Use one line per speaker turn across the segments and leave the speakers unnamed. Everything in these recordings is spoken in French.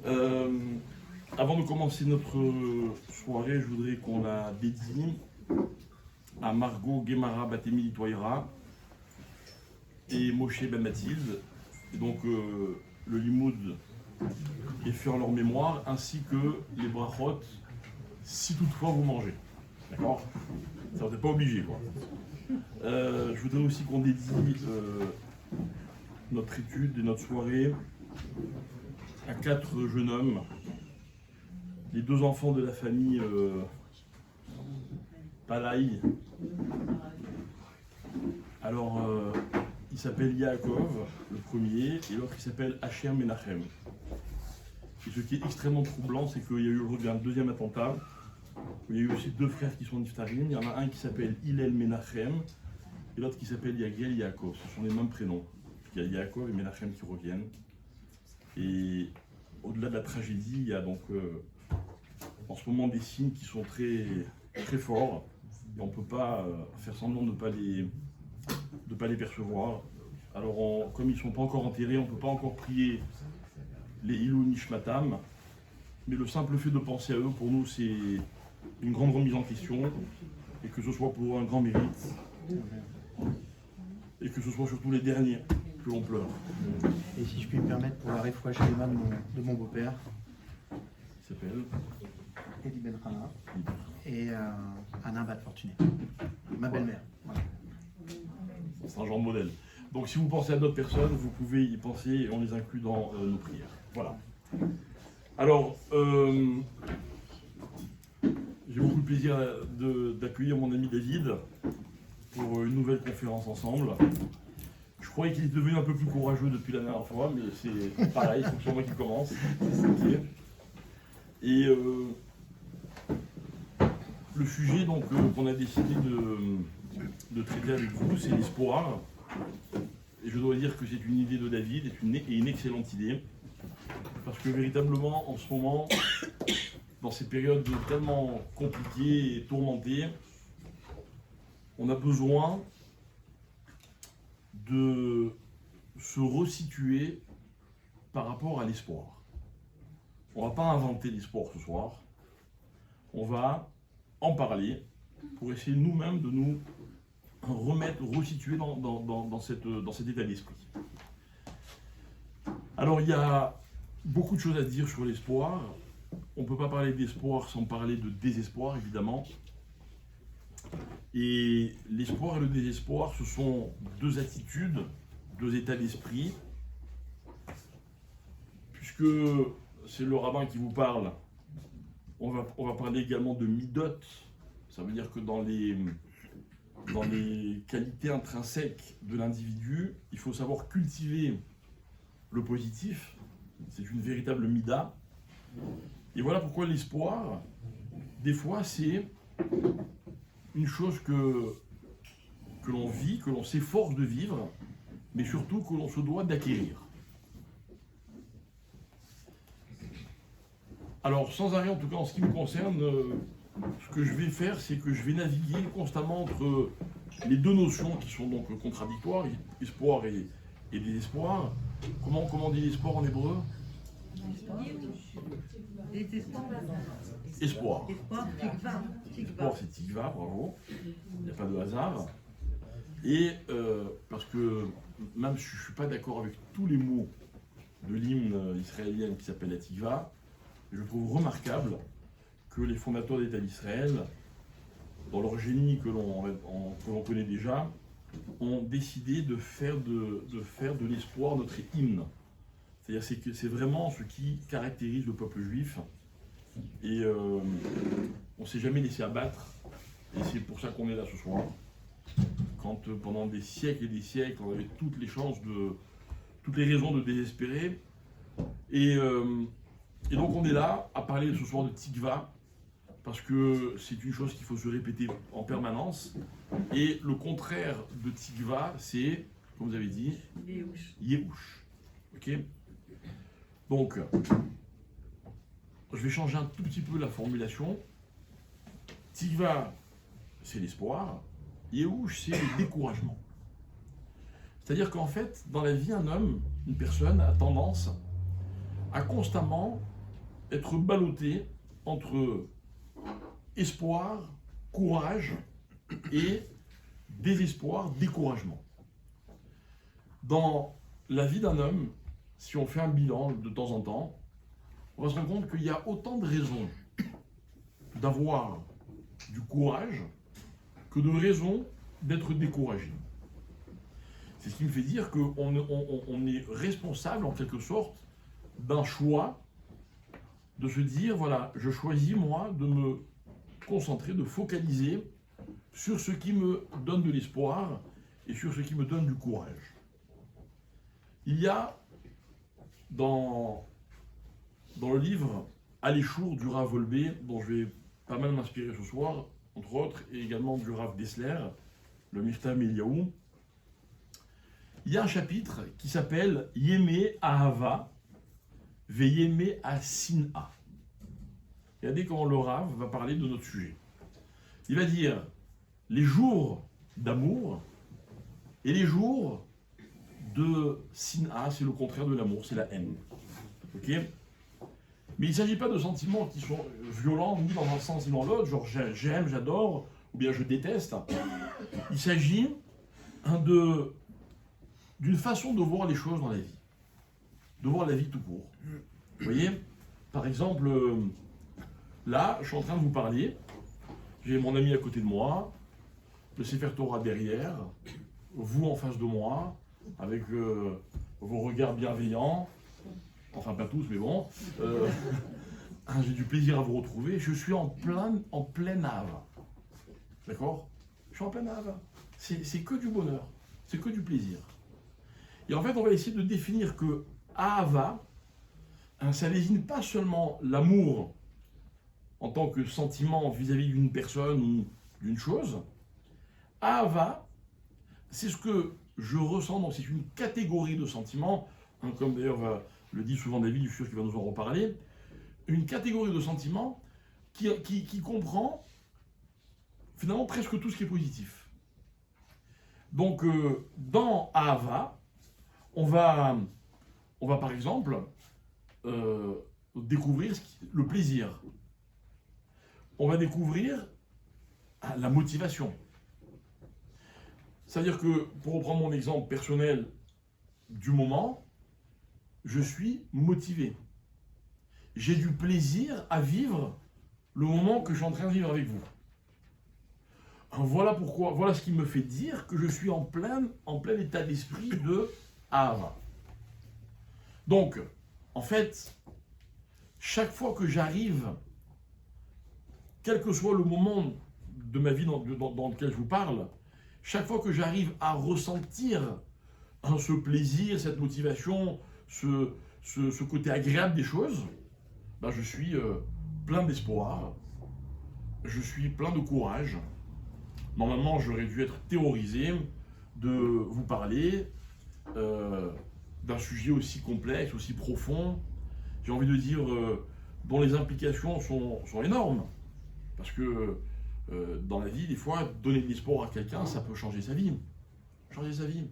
Euh, Avant de commencer notre soirée, je voudrais qu'on la dédie à Margot Guémara Batemi Toira et Moshe Ben Mathilde. Et donc le limoud est fait en leur mémoire, ainsi que les brachot, si toutefois vous mangez. D'accord? Ça, vous n'êtes pas obligé, quoi. Je voudrais aussi qu'on dédie notre étude et notre soirée à 4 jeunes hommes, les 2 enfants de la famille Palaï. Alors, il s'appelle Yaakov, le premier, et l'autre il s'appelle Asher Menachem. Et ce qui est extrêmement troublant, c'est qu'il y a eu aujourd'hui un deuxième attentat. Il y a eu aussi 2 frères qui sont niftarim. Il y en a un qui s'appelle Hillel Menachem et l'autre qui s'appelle Yagiel Yaakov. Ce sont les mêmes prénoms. Il y a Yaakov et Menachem qui reviennent. Et au-delà de la tragédie, il y a donc en ce moment des signes qui sont très, très forts. Et on ne peut pas faire semblant de ne pas les percevoir. Alors, comme ils ne sont pas encore enterrés, on ne peut pas encore prier les Ilou Nishmatam. Mais le simple fait de penser à eux, pour nous, c'est une grande remise en question. Et que ce soit pour un grand mérite. Et que ce soit surtout les derniers que l'on pleure.
Et si je puis me permettre, pour la réfouache Shalema de mon beau-père,
Il s'appelle
Eddie Ben Hana, et Anna Bat Fortuné, ma belle-mère. Voilà.
C'est un genre de modèle. Donc si vous pensez à d'autres personnes, vous pouvez y penser et on les inclut dans nos prières. Voilà. Alors, j'ai beaucoup de plaisir d'accueillir mon ami David pour une nouvelle conférence ensemble. Je croyais qu'il est devenu un peu plus courageux depuis la dernière fois, mais c'est pareil, c'est toujours moi qui commence. Okay. Et le sujet donc qu'on a décidé de traiter avec vous, c'est l'espoir. Et je dois dire que c'est une idée de David, et une excellente idée. Parce que véritablement, en ce moment, dans ces périodes tellement compliquées et tourmentées, on a besoin de se resituer par rapport à l'espoir. On ne va pas inventer l'espoir ce soir, on va en parler pour essayer nous-mêmes de nous resituer dans cet état d'esprit. Alors il y a beaucoup de choses à dire sur l'espoir. On ne peut pas parler d'espoir sans parler de désespoir, évidemment. Et l'espoir et le désespoir, ce sont 2 attitudes, 2 états d'esprit. Puisque c'est le rabbin qui vous parle, on va parler également de midot. Ça veut dire que dans les qualités intrinsèques de l'individu, il faut savoir cultiver le positif. C'est une véritable mida. Et voilà pourquoi l'espoir, des fois, c'est une chose que l'on vit, que l'on s'efforce de vivre, mais surtout que l'on se doit d'acquérir. Alors, sans arrêt, en tout cas en ce qui me concerne, ce que je vais faire, c'est que je vais naviguer constamment entre les 2 notions qui sont donc contradictoires, espoir et désespoir. Comment on dit l'espoir en hébreu? Espoir. Espoir, c'est tikva, bravo. Il n'y a pas de hasard. Et parce que même si je ne suis pas d'accord avec tous les mots de l'hymne israélien qui s'appelle la tikva, je trouve remarquable que les fondateurs d'État d'Israël, dans leur génie que l'on connaît déjà, ont décidé de faire de l'espoir notre hymne. C'est-à-dire que c'est vraiment ce qui caractérise le peuple juif. Et on ne s'est jamais laissé abattre. Et c'est pour ça qu'on est là ce soir. Quand pendant des siècles et des siècles, on avait toutes les raisons de désespérer. Et donc on est là à parler ce soir de Tikva, parce que c'est une chose qu'il faut se répéter en permanence. Et le contraire de Tikva, c'est, comme vous avez dit, Yehush. Ok? Donc, je vais changer un tout petit peu la formulation. Tikva, c'est l'espoir. Yehush, c'est le découragement. C'est-à-dire qu'en fait, dans la vie, un homme, une personne, a tendance à constamment être ballotté entre espoir, courage et désespoir, découragement. Dans la vie d'un homme, si on fait un bilan de temps en temps, on va se rendre compte qu'il y a autant de raisons d'avoir du courage que de raisons d'être découragé. C'est ce qui me fait dire qu'on est responsable en quelque sorte d'un choix, de se dire, voilà, je choisis moi de me concentrer, de focaliser sur ce qui me donne de l'espoir et sur ce qui me donne du courage. Il y a dans le livre Aléchour du Rav Wolbe, dont je vais pas mal m'inspirer ce soir, entre autres, et également du Rav Dessler, le Mirtam Eliaou, il y a un chapitre qui s'appelle Yémé Ahava ve Yémé Asina. Regardez comment le Rav va parler de notre sujet. Il va dire les jours d'amour et les jours de Sina, c'est le contraire de l'amour, c'est la haine. Ok ? Mais il ne s'agit pas de sentiments qui sont violents, ni dans un sens ni dans l'autre, genre j'aime, j'adore, ou bien je déteste. Il s'agit d'une façon de voir les choses dans la vie, de voir la vie tout court. Vous voyez, par exemple, là, je suis en train de vous parler, j'ai mon ami à côté de moi, le Sefer Torah derrière, vous en face de moi, avec vos regards bienveillants, enfin pas tous, mais bon, j'ai du plaisir à vous retrouver, je suis en plein ave, d'accord ? Je suis en plein ave, c'est que du bonheur, c'est que du plaisir. Et en fait, on va essayer de définir que Ahava, ça désigne pas seulement l'amour en tant que sentiment vis-à-vis d'une personne ou d'une chose. Ahava, c'est ce que je ressens, donc c'est une catégorie de sentiments, hein, comme d'ailleurs le dit souvent David, je suis sûr qu'il va nous en reparler, une catégorie de sentiments qui comprend finalement presque tout ce qui est positif. Donc dans Ahava, on va par exemple découvrir le plaisir. On va découvrir la motivation. C'est-à-dire que, pour reprendre mon exemple personnel du moment, je suis motivé. J'ai du plaisir à vivre le moment que je suis en train de vivre avec vous. Voilà pourquoi, voilà ce qui me fait dire que je suis en plein état d'esprit de Ahava. Donc, en fait, chaque fois que j'arrive, quel que soit le moment de ma vie dans lequel je vous parle, chaque fois que j'arrive à ressentir ce plaisir, cette motivation, ce côté agréable des choses, ben je suis plein d'espoir, je suis plein de courage. Normalement, j'aurais dû être terrorisé de vous parler d'un sujet aussi complexe, aussi profond, j'ai envie de dire, dont les implications sont énormes. Parce que dans la vie, des fois, donner de l'espoir à quelqu'un, ça peut changer sa vie. Changer sa vie.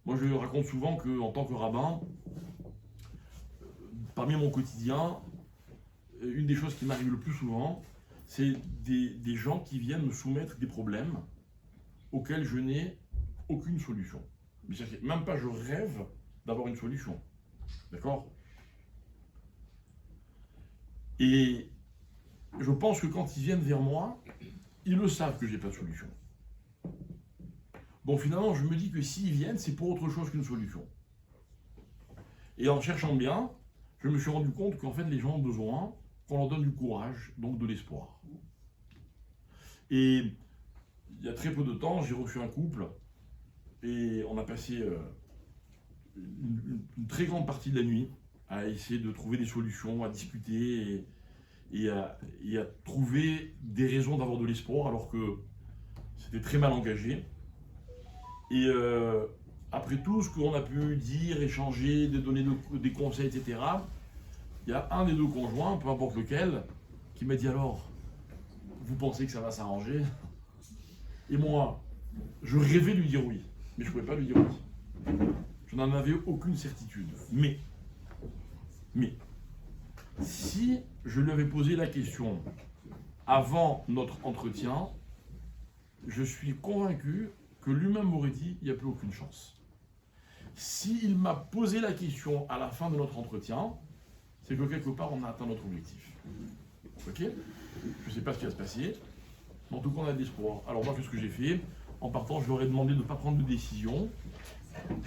Moi, je raconte souvent qu'en tant que rabbin, parmi mon quotidien, une des choses qui m'arrive le plus souvent, c'est des gens qui viennent me soumettre des problèmes auxquels je n'ai aucune solution. Même pas je rêve d'avoir une solution. D'accord ? Et je pense que quand ils viennent vers moi, ils le savent que je n'ai pas de solution. Donc finalement, je me dis que s'ils viennent, c'est pour autre chose qu'une solution. Et en cherchant bien, je me suis rendu compte qu'en fait, les gens ont besoin qu'on leur donne du courage, donc de l'espoir. Et il y a très peu de temps, j'ai reçu un couple et on a passé une très grande partie de la nuit à essayer de trouver des solutions, à discuter et à trouver des raisons d'avoir de l'espoir alors que c'était très mal engagé. Et après tout ce qu'on a pu dire, échanger, donner des conseils, etc., il y a un des deux conjoints, peu importe lequel, qui m'a dit alors, vous pensez que ça va s'arranger ? Et moi, je rêvais de lui dire oui, mais je ne pouvais pas lui dire oui. Je n'en avais aucune certitude. Mais, Si je lui avais posé la question avant notre entretien, je suis convaincu que lui-même m'aurait dit il n'y a plus aucune chance. S'il m'a posé la question à la fin de notre entretien, c'est que quelque part on a atteint notre objectif. Ok? Je ne sais pas ce qui va se passer, mais en tout cas on a de l'espoir. Alors moi, qu'est-ce que j'ai fait? En partant, je leur ai demandé de ne pas prendre de décision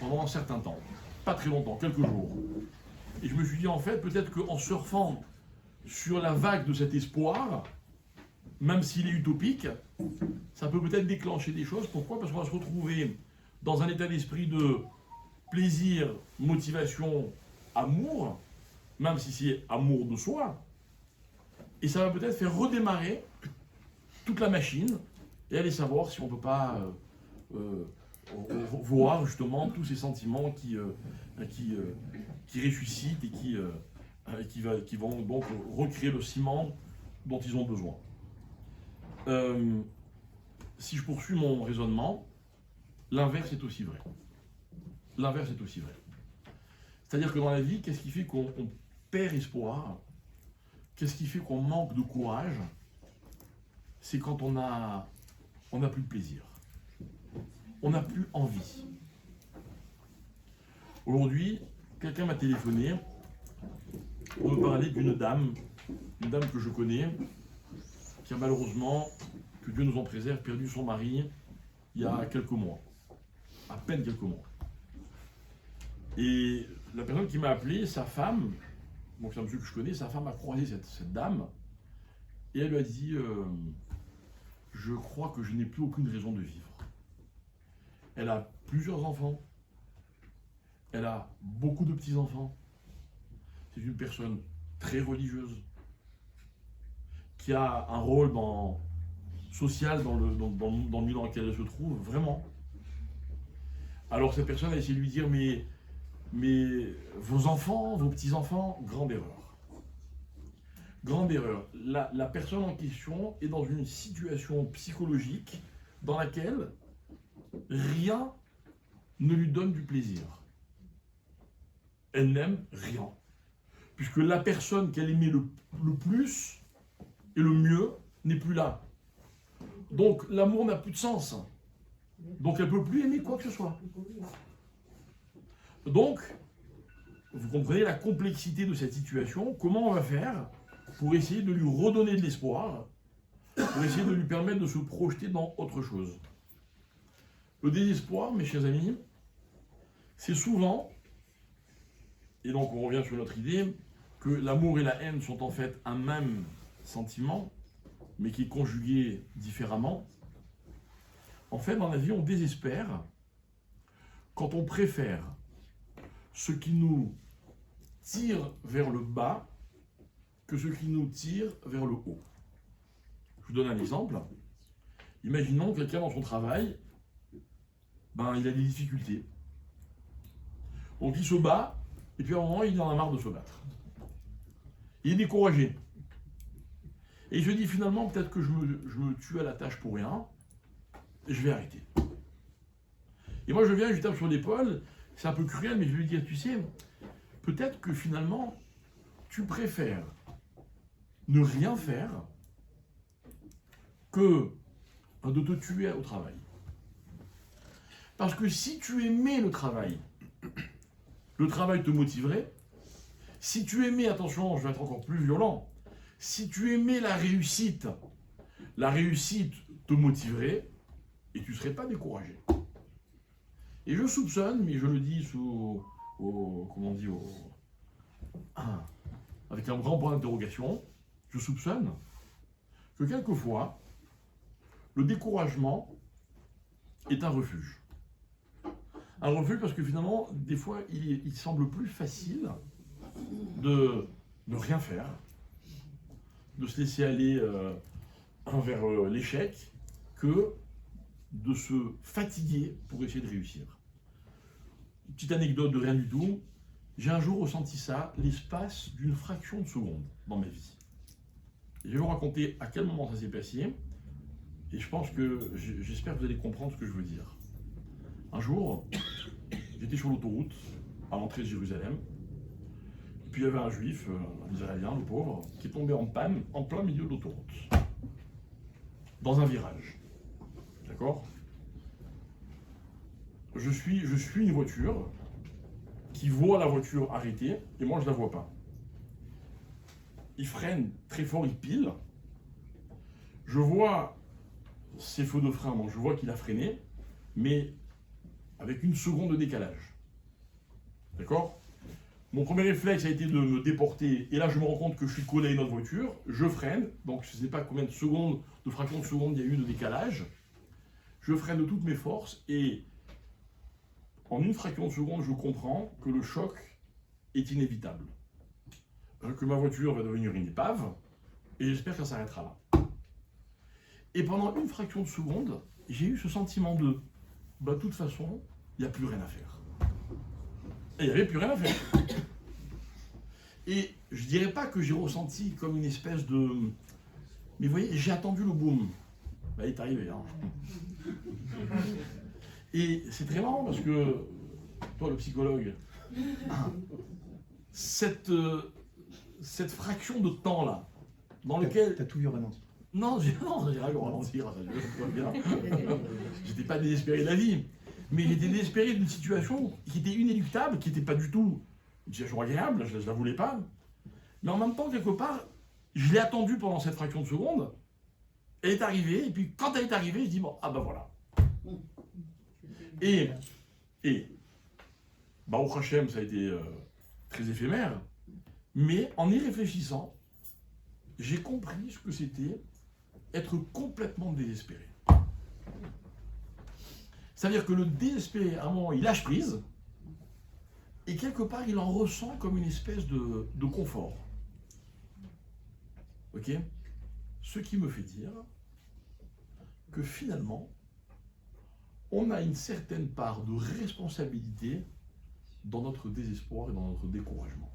pendant un certain temps. Pas très longtemps, quelques jours. Et je me suis dit, en fait, peut-être qu'en surfant sur la vague de cet espoir, même s'il est utopique, ça peut peut-être déclencher des choses. Pourquoi? Parce qu'on va se retrouver dans un état d'esprit de plaisir, motivation, amour, même si c'est amour de soi. Et ça va peut-être faire redémarrer toute la machine et aller savoir si on ne peut pas voir justement tous ces sentiments qui ressuscitent et qui vont donc recréer le ciment dont ils ont besoin. Si je poursuis mon raisonnement, l'inverse est aussi vrai. L'inverse est aussi vrai. C'est-à-dire que dans la vie, qu'est-ce qui fait qu'on perd espoir? Qu'est-ce qui fait qu'on manque de courage? C'est quand on n'a plus de plaisir. On n'a plus envie. Aujourd'hui, quelqu'un m'a téléphoné pour me parler d'une dame que je connais, qui a malheureusement, que Dieu nous en préserve, perdu son mari il y a quelques mois. À peine quelques mois. Et la personne qui m'a appelé, sa femme, donc c'est un monsieur que je connais, sa femme a croisé cette dame, et elle lui a dit je crois que je n'ai plus aucune raison de vivre. Elle a plusieurs enfants, elle a beaucoup de petits-enfants, c'est une personne très religieuse, qui a un rôle social dans le milieu dans lequel elle se trouve, vraiment. Alors cette personne a essayé de lui dire mais vos enfants, vos petits-enfants, grande erreur. Grande erreur. La personne en question est dans une situation psychologique dans laquelle rien ne lui donne du plaisir. Elle n'aime rien. Puisque la personne qu'elle aimait le plus et le mieux n'est plus là. Donc l'amour n'a plus de sens. Donc elle ne peut plus aimer quoi que ce soit. Donc, vous comprenez la complexité de cette situation. Comment on va faire pour essayer de lui redonner de l'espoir, pour essayer de lui permettre de se projeter dans autre chose? Le désespoir, mes chers amis, c'est souvent, et donc on revient sur notre idée, que l'amour et la haine sont en fait un même sentiment, mais qui est conjugué différemment. En fait, dans la vie, on désespère quand on préfère ce qui nous tire vers le bas que ce qui nous tire vers le haut. Je vous donne un exemple. Imaginons quelqu'un dans son travail, il a des difficultés. Donc il se bat, et puis à un moment, il en a marre de se battre. Il est découragé. Et il se dit finalement, peut-être que je me tue à la tâche pour rien, et je vais arrêter. Et moi je viens, je lui tape sur l'épaule, c'est un peu cruel, mais je vais lui dire, tu sais, peut-être que finalement, tu préfères ne rien faire que de te tuer au travail. Parce que si tu aimais le travail te motiverait. Si tu aimais, attention, je vais être encore plus violent, si tu aimais la réussite te motiverait et tu ne serais pas découragé. Et je soupçonne, mais je le dis avec un grand point d'interrogation, je soupçonne que quelquefois, le découragement est un refuge. Un refuge parce que finalement, des fois, il semble plus facile de ne rien faire, de se laisser aller vers l'échec, que de se fatiguer pour essayer de réussir. Une petite anecdote de rien du tout, j'ai un jour ressenti ça, l'espace d'une fraction de seconde dans ma vie. Et je vais vous raconter à quel moment ça s'est passé, et j'espère que vous allez comprendre ce que je veux dire. Un jour, j'étais sur l'autoroute, à l'entrée de Jérusalem, puis il y avait un juif, un israélien, le pauvre, qui est tombé en panne en plein milieu de l'autoroute, dans un virage. D'accord? Je suis une voiture qui voit la voiture arrêtée et moi je la vois pas. Il freine très fort, il pile. Je vois ses feux de frein, donc je vois qu'il a freiné, mais avec une seconde de décalage. D'accord? Mon premier réflexe a été de me déporter, et là je me rends compte que je suis collé à une autre voiture, je freine, donc je ne sais pas combien de secondes, de fractions de secondes il y a eu de décalage. Je freine de toutes mes forces, et en une fraction de seconde, je comprends que le choc est inévitable. Que ma voiture va devenir une épave, et j'espère que ça s'arrêtera là. Et pendant une fraction de seconde, j'ai eu ce sentiment de, de toute façon, il n'y a plus rien à faire. Et il n'y avait plus rien à faire. Et je ne dirais pas que j'ai ressenti comme une espèce de... Mais vous voyez, j'ai attendu le boom. Ben, il est arrivé. Hein. Et c'est très marrant parce que, toi le psychologue, cette fraction de temps-là, dans lequel...
T'as tout vu ralentir.
Non, j'ai rien vu ralentir, ça va bien. J'étais pas désespéré de la vie, mais j'étais désespéré d'une situation qui était inéluctable, qui n'était pas du tout une situation agréable, je ne la voulais pas. Mais en même temps, quelque part, je l'ai attendue pendant cette fraction de seconde, elle est arrivée, et puis quand elle est arrivée, je dis bon, ah ben voilà. Et Baruch Hashem, ça a été très éphémère, mais en y réfléchissant, j'ai compris ce que c'était être complètement désespéré. C'est-à-dire que le désespéré, à un moment, il lâche prise, et quelque part, il en ressent comme une espèce de confort. Ok? Ce qui me fait dire que finalement, on a une certaine part de responsabilité dans notre désespoir et dans notre découragement.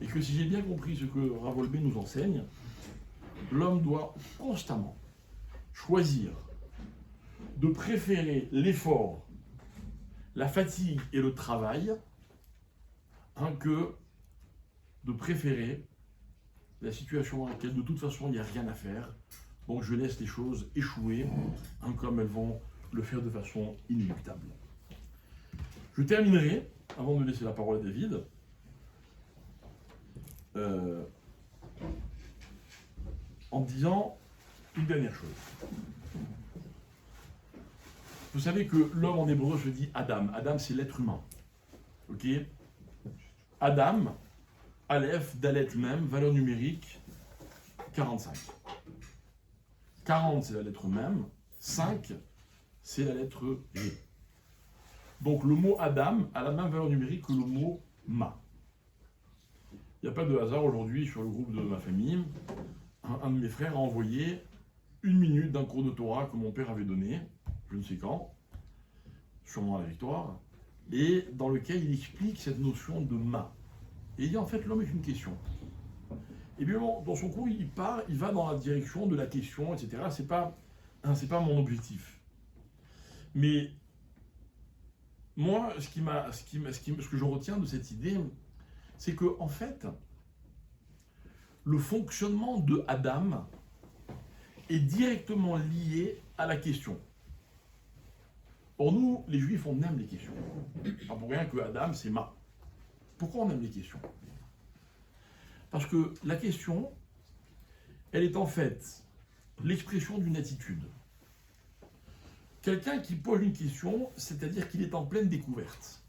Et que si j'ai bien compris ce que Rav Wolbe nous enseigne, l'homme doit constamment choisir de préférer l'effort, la fatigue et le travail, que de préférer la situation dans laquelle de toute façon il n'y a rien à faire, donc je laisse les choses échouer, comme elles vont le faire de façon inéluctable. Je terminerai, avant de laisser la parole à David, en disant une dernière chose. Vous savez que l'homme en hébreu se dit Adam. Adam, c'est l'être humain. Ok? Adam, Aleph, Dalet même, valeur numérique 45. 40, c'est la lettre même. 5, c'est la lettre G. Donc le mot Adam a la même valeur numérique que le mot Ma. Il n'y a pas de hasard aujourd'hui sur le groupe de ma famille. Un de mes frères a envoyé 1 minute d'un cours de Torah que mon père avait donné, je ne sais quand, sûrement à la victoire, et dans lequel il explique cette notion de Ma. Et il dit en fait l'homme est une question. Et bien dans son cours il va dans la direction de la question, etc. C'est pas mon objectif. Mais moi, ce que je retiens de cette idée, c'est que en fait, le fonctionnement de Adam est directement lié à la question. Or nous, les Juifs, on aime les questions. Pas pour rien que Adam, c'est Ma. Pourquoi on aime les questions? Parce que la question, elle est en fait l'expression d'une attitude. Quelqu'un qui pose une question, c'est-à-dire qu'il est en pleine découverte.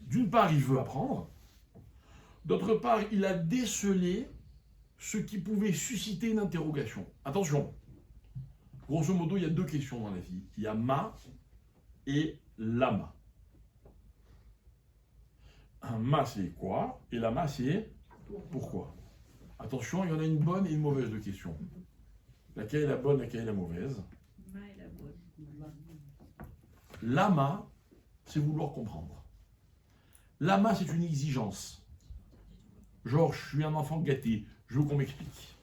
D'une part, il veut apprendre. D'autre part, il a décelé ce qui pouvait susciter une interrogation. Attention, grosso modo, il y a 2 questions dans la vie. Il y a Ma et Lama. Un Ma, c'est quoi? Et Lama, c'est pourquoi? Attention, il y en a une bonne et une mauvaise de question. Laquelle est la bonne, laquelle est la mauvaise? Lama, c'est vouloir comprendre. Lama, c'est une exigence. Genre, je suis un enfant gâté, je veux qu'on m'explique.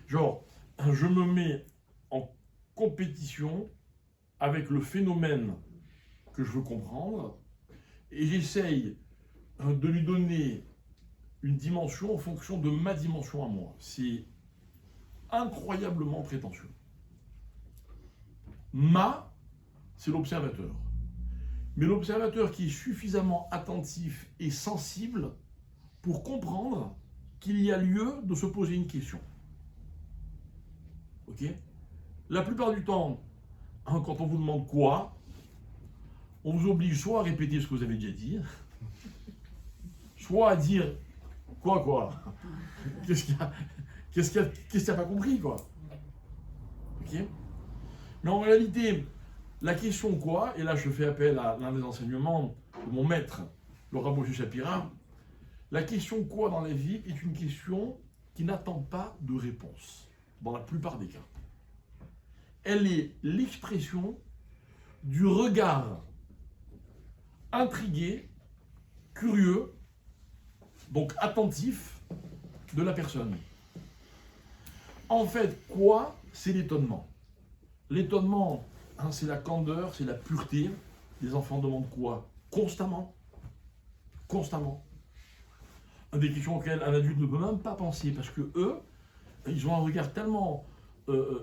Genre, je me mets en compétition avec le phénomène que je veux comprendre, et j'essaye de lui donner une dimension en fonction de ma dimension à moi. C'est incroyablement prétentieux. C'est l'observateur. Mais l'observateur qui est suffisamment attentif et sensible pour comprendre qu'il y a lieu de se poser une question. Ok ? La plupart du temps, quand on vous demande quoi, on vous oblige soit à répéter ce que vous avez déjà dit, soit à dire quoi. Qu'est-ce qu'il y a pas compris, quoi. Ok ? Mais en réalité, la question quoi, et là je fais appel à l'un des enseignements de mon maître, le Rav Moshe Shapira, la question quoi dans la vie est une question qui n'attend pas de réponse, dans la plupart des cas. Elle est l'expression du regard intrigué, curieux, donc attentif de la personne. En fait, quoi, c'est l'étonnement. L'étonnement, c'est la candeur, c'est la pureté. Les enfants demandent quoi ? Constamment. Des questions auxquelles un adulte ne peut même pas penser, parce que eux, ils ont un regard tellement...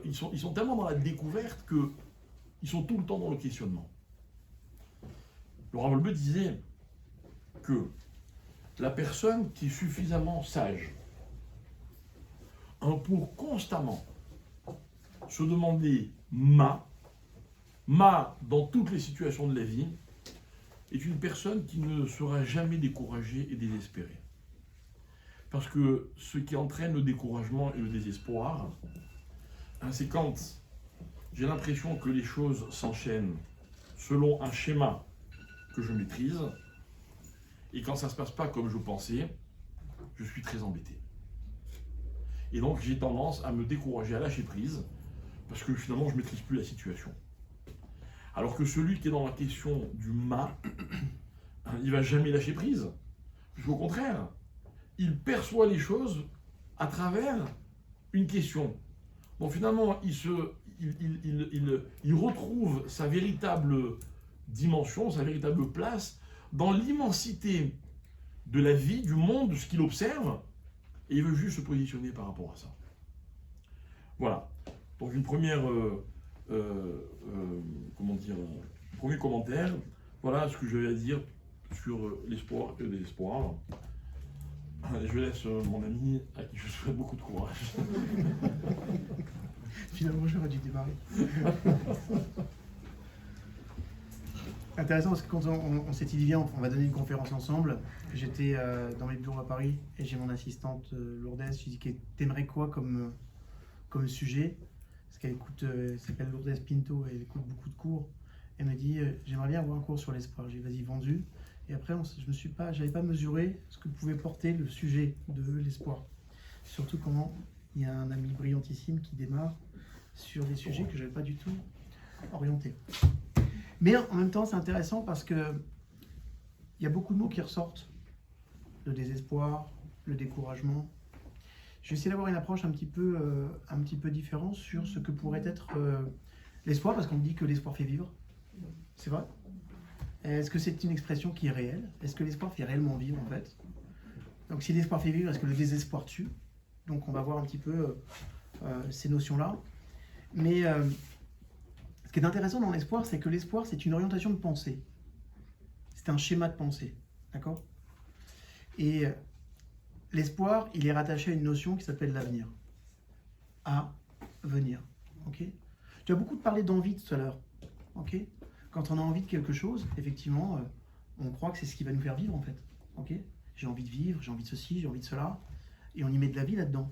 ils sont tellement dans la découverte qu'ils sont tout le temps dans le questionnement. Le Rav Wolbe disait que la personne qui est suffisamment sage pour constamment se demander ma dans toutes les situations de la vie, est une personne qui ne sera jamais découragée et désespérée. Parce que ce qui entraîne le découragement et le désespoir, c'est quand j'ai l'impression que les choses s'enchaînent selon un schéma que je maîtrise, et quand ça ne se passe pas comme je pensais, je suis très embêté. Et donc j'ai tendance à me décourager, à lâcher prise, parce que finalement je ne maîtrise plus la situation. Alors que celui qui est dans la question du il ne va jamais lâcher prise, puisqu'au contraire, il perçoit les choses à travers une question. Donc finalement, il retrouve sa véritable dimension, sa véritable place dans l'immensité de la vie, du monde, de ce qu'il observe, et il veut juste se positionner par rapport à ça. Voilà. Donc une première, premier commentaire. Voilà ce que je vais à dire sur l'espoir et le désespoir. Je laisse mon ami à qui je souhaite beaucoup de courage.
Finalement, j'aurais dû démarrer. Intéressant parce que quand on s'est dit, viens, on va donner une conférence ensemble, j'étais dans mes bureaux à Paris et j'ai mon assistante Lourdes. Je lui ai dit, t'aimerais quoi comme sujet? Parce qu'elle écoute, elle s'appelle Lourdes Pinto, elle écoute beaucoup de cours. Elle m'a dit, j'aimerais bien avoir un cours sur l'espoir. J'ai dit, vas-y, vendu. Et après, j'avais pas mesuré ce que pouvait porter le sujet de l'espoir. Surtout quand il y a un ami brillantissime qui démarre sur des sujets que je n'avais pas du tout orientés. Mais en même temps, c'est intéressant parce que il y a beaucoup de mots qui ressortent. Le désespoir, le découragement. Je vais essayer d'avoir une approche un petit peu différente sur ce que pourrait être l'espoir, parce qu'on me dit que l'espoir fait vivre. C'est vrai ? Est-ce que c'est une expression qui est réelle? Est-ce que l'espoir fait réellement vivre en fait? Donc si l'espoir fait vivre, est-ce que le désespoir tue? Donc on va voir un petit peu ces notions-là. Mais ce qui est intéressant dans l'espoir, c'est que l'espoir, c'est une orientation de pensée. C'est un schéma de pensée. D'accord? Et l'espoir, il est rattaché à une notion qui s'appelle l'avenir. À venir. Ok? Tu as beaucoup parlé d'envie tout à l'heure. Ok? Quand on a envie de quelque chose, effectivement, on croit que c'est ce qui va nous faire vivre en fait. Ok? J'ai envie de vivre, j'ai envie de ceci, j'ai envie de cela, et on y met de la vie là-dedans.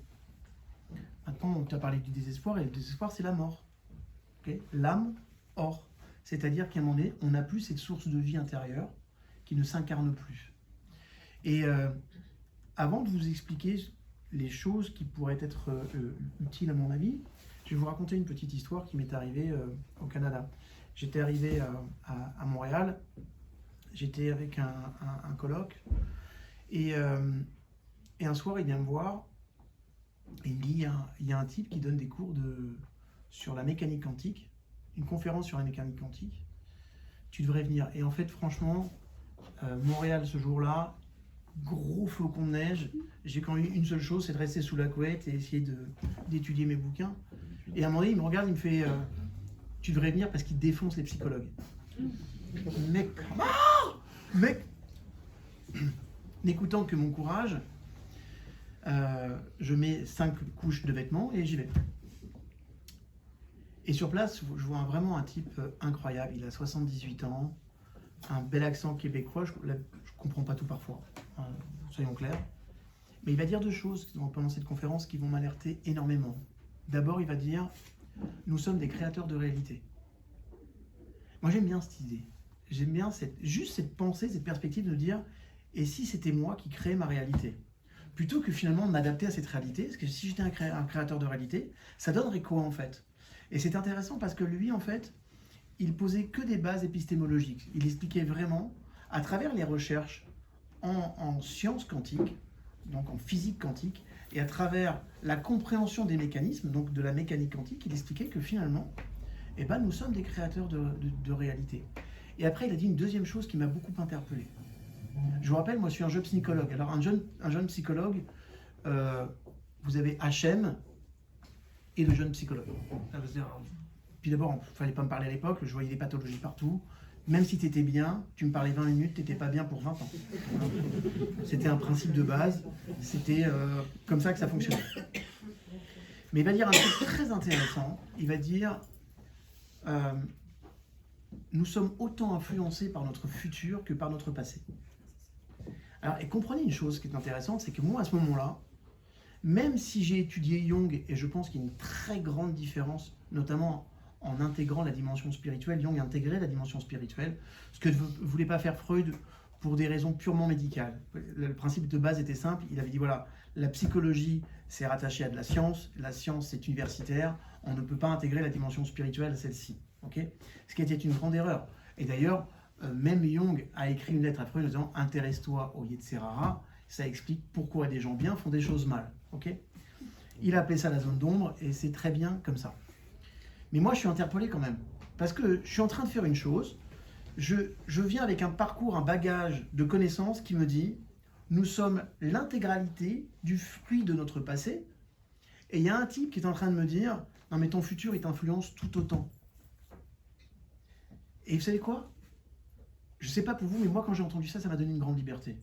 Maintenant, tu as parlé du désespoir, et le désespoir, c'est la mort. Okay? L'âme hors. C'est-à-dire qu'à un moment donné, on n'a plus cette source de vie intérieure qui ne s'incarne plus. Et avant de vous expliquer les choses qui pourraient être utiles à mon avis, je vais vous raconter une petite histoire qui m'est arrivée au Canada. J'étais arrivé à Montréal, j'étais avec un coloc, et un soir il vient me voir, et il me dit, il y a un type qui donne des cours sur la mécanique quantique, une conférence sur la mécanique quantique, tu devrais venir. Et en fait franchement, Montréal ce jour-là, gros flocon de neige. J'ai quand même une seule chose, c'est de rester sous la couette et essayer d'étudier mes bouquins. Et à un moment donné, il me regarde, il me fait tu devrais venir parce qu'il défonce les psychologues. Mec, n'écoutant que mon courage, je mets 5 couches de vêtements et j'y vais. Et sur place, je vois vraiment un type incroyable. Il a 78 ans, un bel accent québécois. Je comprends pas tout parfois, soyons clairs. Mais il va dire 2 choses pendant cette conférence qui vont m'alerter énormément. D'abord, il va dire nous sommes des créateurs de réalité. Moi, j'aime bien cette idée. J'aime bien juste cette pensée, cette perspective de dire et si c'était moi qui créais ma réalité, plutôt que finalement de m'adapter à cette réalité, parce que si j'étais un créateur de réalité, ça donnerait quoi en fait? Et c'est intéressant parce que lui, en fait, il posait que des bases épistémologiques. Il expliquait vraiment, à travers les recherches en sciences quantiques, donc en physique quantique, et à travers la compréhension des mécanismes, donc de la mécanique quantique, il expliquait que finalement, eh ben, nous sommes des créateurs de réalité. Et après, il a dit une deuxième chose qui m'a beaucoup interpellé. Je vous rappelle, moi, je suis un jeune psychologue. Alors, un jeune psychologue, vous avez HM et le jeune psychologue. Puis d'abord, il ne fallait pas me parler à l'époque, je voyais des pathologies partout. Même si tu étais bien, tu me parlais 20 minutes, tu n'étais pas bien pour 20 ans. C'était un principe de base, c'était comme ça que ça fonctionnait. Mais il va dire un truc très intéressant, il va dire nous sommes autant influencés par notre futur que par notre passé. Alors, et comprenez une chose qui est intéressante, c'est que moi, à ce moment-là, même si j'ai étudié Jung, et je pense qu'il y a une très grande différence, notamment en intégrant la dimension spirituelle, Jung intégrait la dimension spirituelle, ce que ne voulait pas faire Freud pour des raisons purement médicales. Le principe de base était simple, il avait dit voilà, la psychologie c'est rattaché à de la science c'est universitaire, on ne peut pas intégrer la dimension spirituelle à celle-ci. Okay, ce qui était une grande erreur. Et d'ailleurs, même Jung a écrit une lettre à Freud en disant « Intéresse-toi au Yetzirah », ça explique pourquoi des gens bien font des choses mal. Okay, il a appelé ça la zone d'ombre, et c'est très bien comme ça. Mais moi, je suis interpellé quand même, parce que je suis en train de faire une chose, je viens avec un parcours, un bagage de connaissances qui me dit « Nous sommes l'intégralité du fruit de notre passé », et il y a un type qui est en train de me dire « Non mais ton futur, il t'influence tout autant ». Et vous savez quoi? Je ne sais pas pour vous, mais moi, quand j'ai entendu ça, ça m'a donné une grande liberté.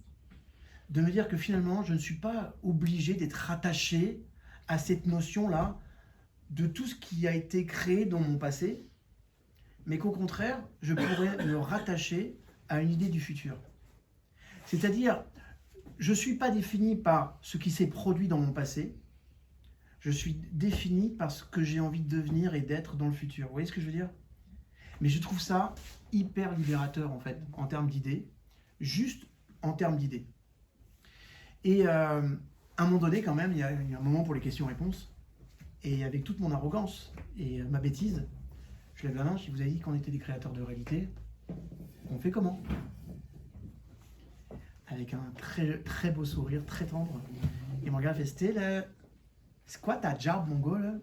De me dire que finalement, je ne suis pas obligé d'être attaché à cette notion-là de tout ce qui a été créé dans mon passé, mais qu'au contraire, je pourrais me rattacher à une idée du futur. C'est-à-dire, je ne suis pas défini par ce qui s'est produit dans mon passé, je suis défini par ce que j'ai envie de devenir et d'être dans le futur. Vous voyez ce que je veux dire? Mais je trouve ça hyper libérateur, en fait, en termes d'idées, juste en termes d'idées. Et à un moment donné, quand même, il y a un moment pour les questions-réponses, et avec toute mon arrogance et ma bêtise, je lève la main, je dis, vous avez dit qu'on était des créateurs de réalité, on fait comment? Avec un très, très beau sourire, très tendre, il me regarde et fait, c'est quoi ta job, mon gars, là?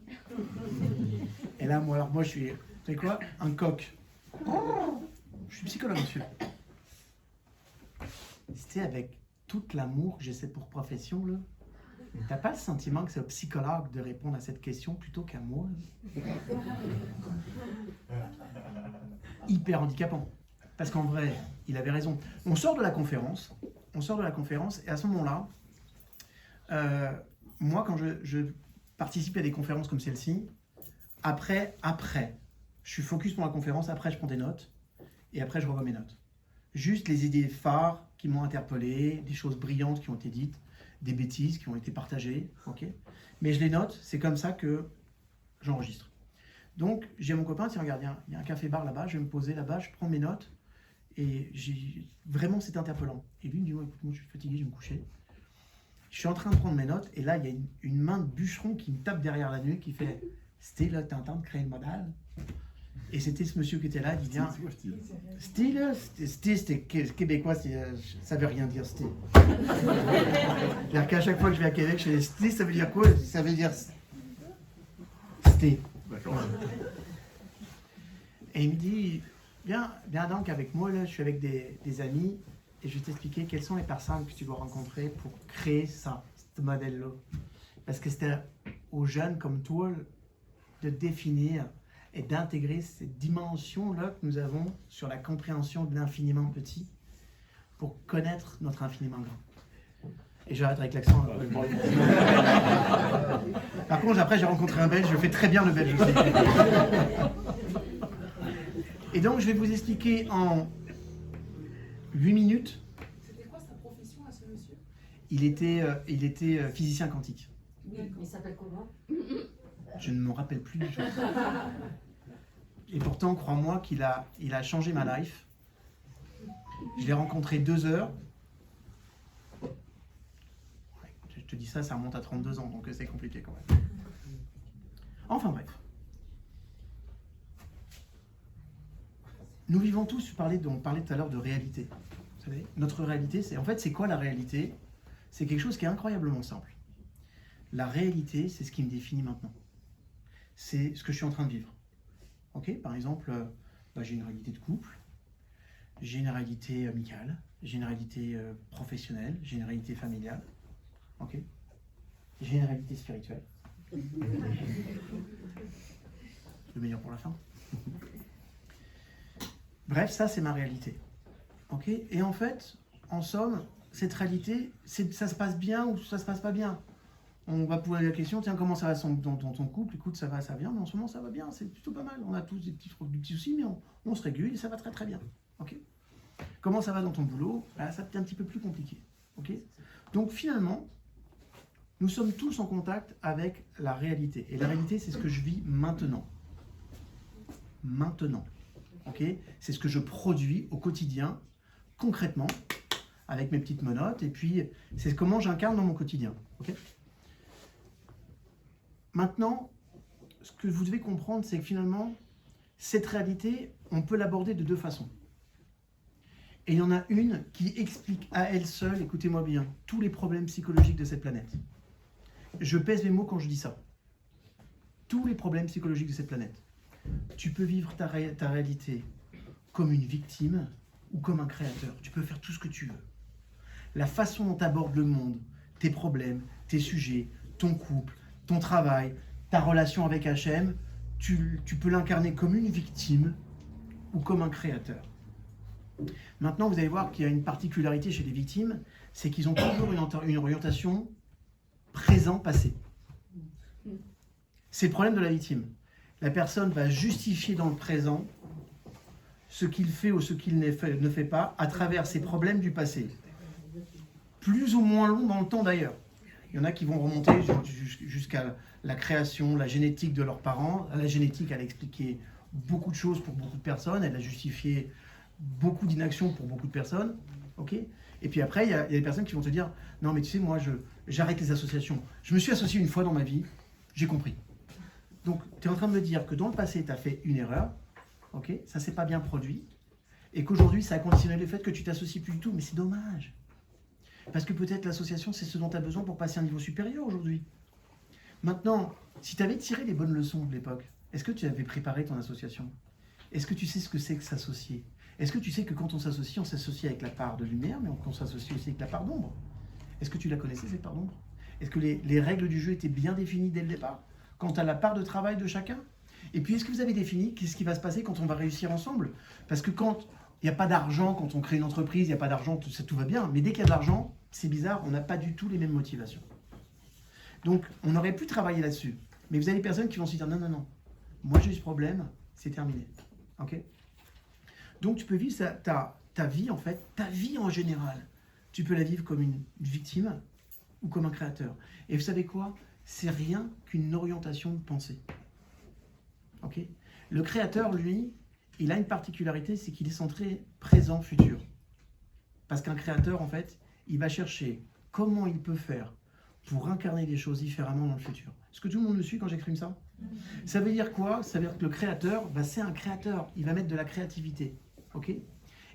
Et là, moi, je suis... Vous savez quoi? Un coq. Je suis psychologue, monsieur. C'était avec tout l'amour que j'ai pour profession, là. T'as pas le sentiment que c'est au psychologue de répondre à cette question plutôt qu'à moi? Hyper handicapant. Parce qu'en vrai, il avait raison. On sort de la conférence, et à ce moment-là, moi, quand je participe à des conférences comme celle-ci, après, je suis focus pour la conférence, après je prends des notes, et après je revois mes notes. Juste les idées phares qui m'ont interpellé, des choses brillantes qui ont été dites, des bêtises qui ont été partagées, ok. Mais je les note, c'est comme ça que j'enregistre. Donc j'ai mon copain, tiens regarde, il y a un café-bar là-bas, je vais me poser là-bas, je prends mes notes, et vraiment c'est interpellant. Et lui il me dit, ouais, écoute, moi je suis fatigué, je vais me coucher. Je suis en train de prendre mes notes, et là il y a une main de bûcheron qui me tape derrière la nuque, qui fait « Steve, là, t'es en train de créer le modèle ?» Et c'était ce monsieur qui était là, il dit « Steve, c'était québécois, ça veut rien dire, Steve. » C'est-à-dire qu'à chaque fois que je vais à Québec, je dis « Steve, ça veut dire quoi ?» Ça veut dire « Steve. » Et il me dit « Viens donc avec moi, là, je suis avec des amis, et je vais t'expliquer quelles sont les personnes que tu dois rencontrer pour créer ça, ce modèle-là. Parce que c'était aux jeunes comme toi de définir et d'intégrer cette dimension-là que nous avons sur la compréhension de l'infiniment petit pour connaître notre infiniment grand. Et j'arrête avec l'accent. Par contre, après, j'ai rencontré un Belge, je fais très bien le Belge aussi. Et donc, je vais vous expliquer en 8 minutes.
C'était quoi sa profession à ce monsieur?
Il était physicien quantique.
Oui, il s'appelle comment?
Je ne me rappelle plus du tout. Et pourtant, crois-moi qu'il a changé ma life. Je l'ai rencontré 2 heures. Je te dis ça, ça remonte à 32 ans, donc c'est compliqué quand même. Enfin bref. Nous vivons tous, on parlait tout à l'heure de réalité. Vous savez, notre réalité, c'est quoi la réalité? C'est quelque chose qui est incroyablement simple. La réalité, c'est ce qui me définit maintenant. C'est ce que je suis en train de vivre. Ok, par exemple, j'ai une réalité de couple, j'ai une réalité amicale, j'ai une réalité professionnelle, j'ai une réalité familiale. Ok, j'ai une réalité spirituelle. Le meilleur pour la fin. Bref, ça c'est ma réalité. Ok, et en fait, en somme, cette réalité, ça se passe bien ou ça se passe pas bien. On va poser la question, tiens, comment ça va dans ton couple? Écoute, ça va, ça vient, mais en ce moment, ça va bien, c'est plutôt pas mal. On a tous des petits soucis, mais on se régule et ça va très très bien. Ok. Comment ça va dans ton boulot? Là, ça peut être un petit peu plus compliqué. Ok. Donc finalement, nous sommes tous en contact avec la réalité. Et la réalité, c'est ce que je vis maintenant. Maintenant. Ok. C'est ce que je produis au quotidien, concrètement, avec mes petites menottes, et puis c'est comment j'incarne dans mon quotidien. Ok. Maintenant, ce que vous devez comprendre, c'est que finalement, cette réalité, on peut l'aborder de 2 façons. Et il y en a une qui explique à elle seule, écoutez-moi bien, tous les problèmes psychologiques de cette planète. Je pèse mes mots quand je dis ça. Tous les problèmes psychologiques de cette planète. Tu peux vivre ta réalité comme une victime ou comme un créateur. Tu peux faire tout ce que tu veux. La façon dont tu abordes le monde, tes problèmes, tes sujets, ton couple, ton travail, ta relation avec Hachem, tu peux l'incarner comme une victime ou comme un créateur. Maintenant, vous allez voir qu'il y a une particularité chez les victimes, c'est qu'ils ont toujours une orientation présent-passé. C'est le problème de la victime. La personne va justifier dans le présent ce qu'il fait ou ce qu'il ne fait pas à travers ses problèmes du passé. Plus ou moins long dans le temps d'ailleurs. Il y en a qui vont remonter jusqu'à la création, la génétique de leurs parents. La génétique, elle a expliqué beaucoup de choses pour beaucoup de personnes. Elle a justifié beaucoup d'inactions pour beaucoup de personnes. Okay. Et puis après, il y a des personnes qui vont te dire « Non, mais tu sais, moi, j'arrête les associations. Je me suis associé une fois dans ma vie, j'ai compris. » Donc, tu es en train de me dire que dans le passé, tu as fait une erreur, okay, ça ne s'est pas bien produit, et qu'aujourd'hui, ça a conditionné le fait que tu t'associes plus du tout. Mais c'est dommage. Parce que peut-être l'association, c'est ce dont tu as besoin pour passer à un niveau supérieur aujourd'hui. Maintenant, si tu avais tiré les bonnes leçons de l'époque, est-ce que tu avais préparé ton association? Est-ce que tu sais ce que c'est que s'associer? Est-ce que tu sais que quand on s'associe avec la part de lumière, mais on s'associe aussi avec la part d'ombre? Est-ce que tu la connaissais, cette part d'ombre? Est-ce que les règles du jeu étaient bien définies dès le départ? Quant à la part de travail de chacun? Et puis, est-ce que vous avez défini qu'est-ce qui va se passer quand on va réussir ensemble? Parce que quand il n'y a pas d'argent, quand on crée une entreprise, il n'y a pas d'argent, tout va bien. Mais dès qu'il y a de l'argent, c'est bizarre, on n'a pas du tout les mêmes motivations. Donc, on aurait pu travailler là-dessus. Mais vous avez des personnes qui vont se dire, non, non, non, moi j'ai eu ce problème, c'est terminé. Ok? Donc, tu peux vivre ta vie, en fait, ta vie en général. Tu peux la vivre comme une victime ou comme un créateur. Et vous savez quoi? C'est rien qu'une orientation de pensée. Ok? Le créateur, lui, il a une particularité, c'est qu'il est centré présent-futur. Parce qu'un créateur, en fait, il va chercher comment il peut faire pour incarner les choses différemment dans le futur. Est-ce que tout le monde me suit quand j'exprime ça? Ça veut dire quoi? Ça veut dire que le créateur, c'est un créateur. Il va mettre de la créativité. Okay?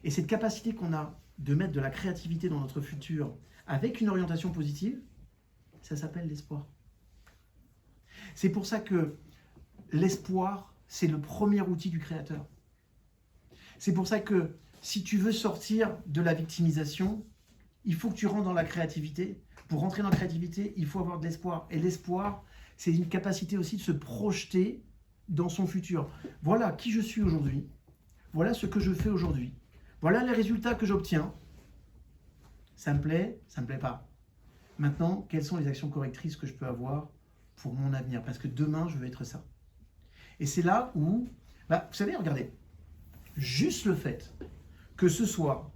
Et cette capacité qu'on a de mettre de la créativité dans notre futur avec une orientation positive, ça s'appelle l'espoir. C'est pour ça que l'espoir, c'est le premier outil du créateur. C'est pour ça que si tu veux sortir de la victimisation, il faut que tu rentres dans la créativité. Pour rentrer dans la créativité, il faut avoir de l'espoir. Et l'espoir, c'est une capacité aussi de se projeter dans son futur. Voilà qui je suis aujourd'hui. Voilà ce que je fais aujourd'hui. Voilà les résultats que j'obtiens. Ça me plaît pas. Maintenant, quelles sont les actions correctrices que je peux avoir pour mon avenir? Parce que demain, je veux être ça. Et c'est là où, vous savez, regardez, juste le fait que ce soir,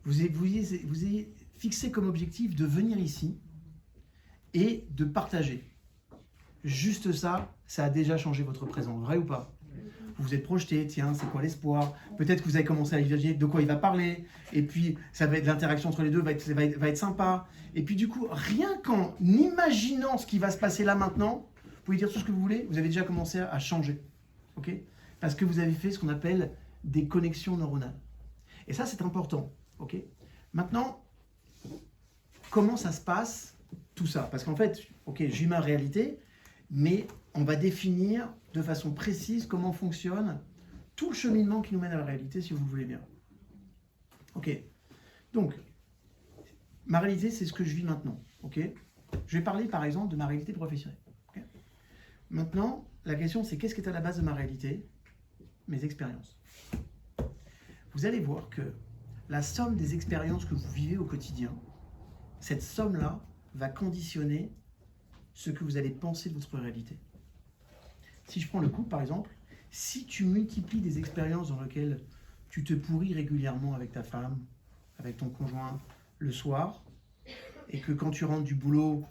vous ayez fixé comme objectif de venir ici et de partager. Juste ça, ça a déjà changé votre présent. Vrai ou pas? Vous vous êtes projeté, tiens, c'est quoi l'espoir? Peut-être que vous avez commencé à imaginer de quoi il va parler, et puis ça va être l'interaction entre les deux va être sympa. Et puis du coup, rien qu'en imaginant ce qui va se passer là maintenant, vous pouvez dire tout ce que vous voulez, vous avez déjà commencé à changer. Ok? Parce que vous avez fait ce qu'on appelle des connexions neuronales. Et ça, c'est important. Ok? Maintenant, comment ça se passe, tout ça? Parce qu'en fait, ok, j'ai ma réalité, mais on va définir de façon précise comment fonctionne tout le cheminement qui nous mène à la réalité, si vous le voulez bien. Ok. Donc, ma réalité, c'est ce que je vis maintenant. Ok. Je vais parler, par exemple, de ma réalité professionnelle. Okay. Maintenant, la question, c'est qu'est-ce qui est à la base de ma réalité? Mes expériences. Vous allez voir que la somme des expériences que vous vivez au quotidien, cette somme-là va conditionner ce que vous allez penser de votre réalité. Si je prends le couple, par exemple, si tu multiplies des expériences dans lesquelles tu te pourris régulièrement avec ta femme, avec ton conjoint, le soir, et que quand tu rentres du boulot,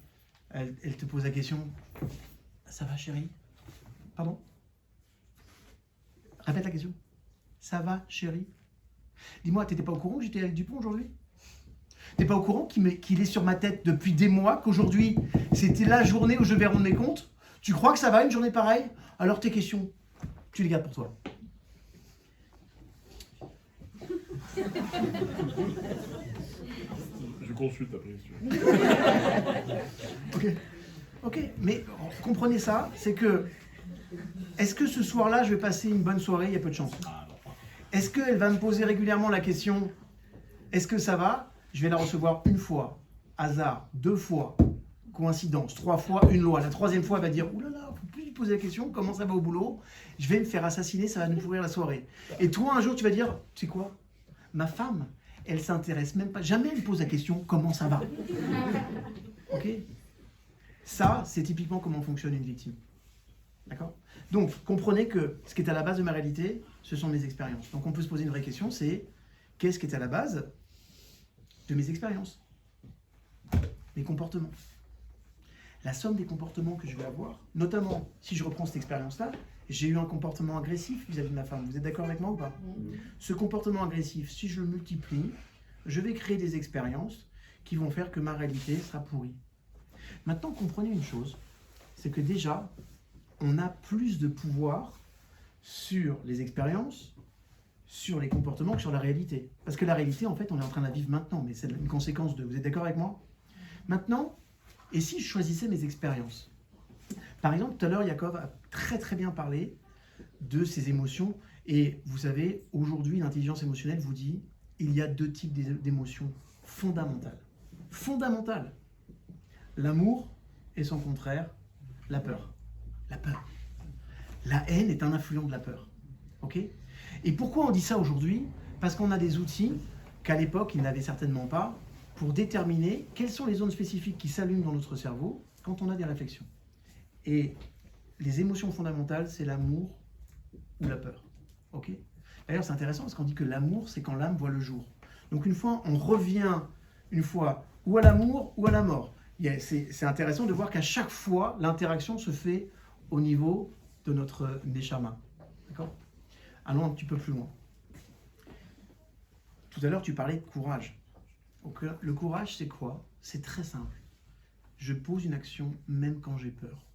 elle te pose la question « Ça va, chérie ?» Pardon? Répète la question. « Ça va, chérie ?» Dis-moi, t'étais pas au courant que j'étais avec Dupont aujourd'hui? T'es pas au courant qu'il est sur ma tête depuis des mois, qu'aujourd'hui, c'était la journée où je vais rendre mes comptes? Tu crois que ça va, une journée pareille? Alors tes questions, tu les gardes pour toi.
Je consulte après.
Ok, mais comprenez ça, c'est que, est-ce que ce soir-là, je vais passer une bonne soirée? Il y a peu de chance. Est-ce qu'elle va me poser régulièrement la question, est-ce que ça va? Je vais la recevoir une fois, hasard, 2 fois, coïncidence, 3 fois, une loi. La 3e fois, elle va dire, oulala, faut plus lui poser la question, comment ça va au boulot? Je vais me faire assassiner, ça va nous pourrir la soirée. Et toi, un jour, tu vas dire, tu sais quoi? Ma femme, elle s'intéresse même pas, jamais elle me pose la question, comment ça va? Ok? Ça, c'est typiquement comment fonctionne une victime. D'accord? Donc, comprenez que ce qui est à la base de ma réalité, ce sont mes expériences. Donc, on peut se poser une vraie question, c'est qu'est-ce qui est à la base de mes expériences? Mes comportements. La somme des comportements que je vais avoir, notamment si je reprends cette expérience-là, j'ai eu un comportement agressif vis-à-vis de ma femme. Vous êtes d'accord avec moi ou pas? Ce comportement agressif, si je le multiplie, je vais créer des expériences qui vont faire que ma réalité sera pourrie. Maintenant, comprenez une chose, c'est que déjà, on a plus de pouvoir sur les expériences, sur les comportements que sur la réalité. Parce que la réalité, en fait, on est en train de la vivre maintenant, mais c'est une conséquence de... Vous êtes d'accord avec moi? Maintenant, et si je choisissais mes expériences? Par exemple, tout à l'heure, Jacob a très très bien parlé de ses émotions. Et vous savez, aujourd'hui, l'intelligence émotionnelle vous dit il y a 2 types d'émotions fondamentales. Fondamentales. L'amour et son contraire, la peur. La peur. La haine est un influent de la peur. Ok? Et pourquoi on dit ça aujourd'hui? Parce qu'on a des outils qu'à l'époque, ils n'avaient certainement pas pour déterminer quelles sont les zones spécifiques qui s'allument dans notre cerveau quand on a des réflexions. Et les émotions fondamentales, c'est l'amour ou la peur. Ok? D'ailleurs, c'est intéressant parce qu'on dit que l'amour, c'est quand l'âme voit le jour. Donc une fois, on revient une fois ou à l'amour ou à la mort. C'est intéressant de voir qu'à chaque fois, l'interaction se fait au niveau de notre neshama. D'accord? Allons un petit peu plus loin. Tout à l'heure, tu parlais de courage. Donc, le courage, c'est quoi? C'est très simple. Je pose une action même quand j'ai peur.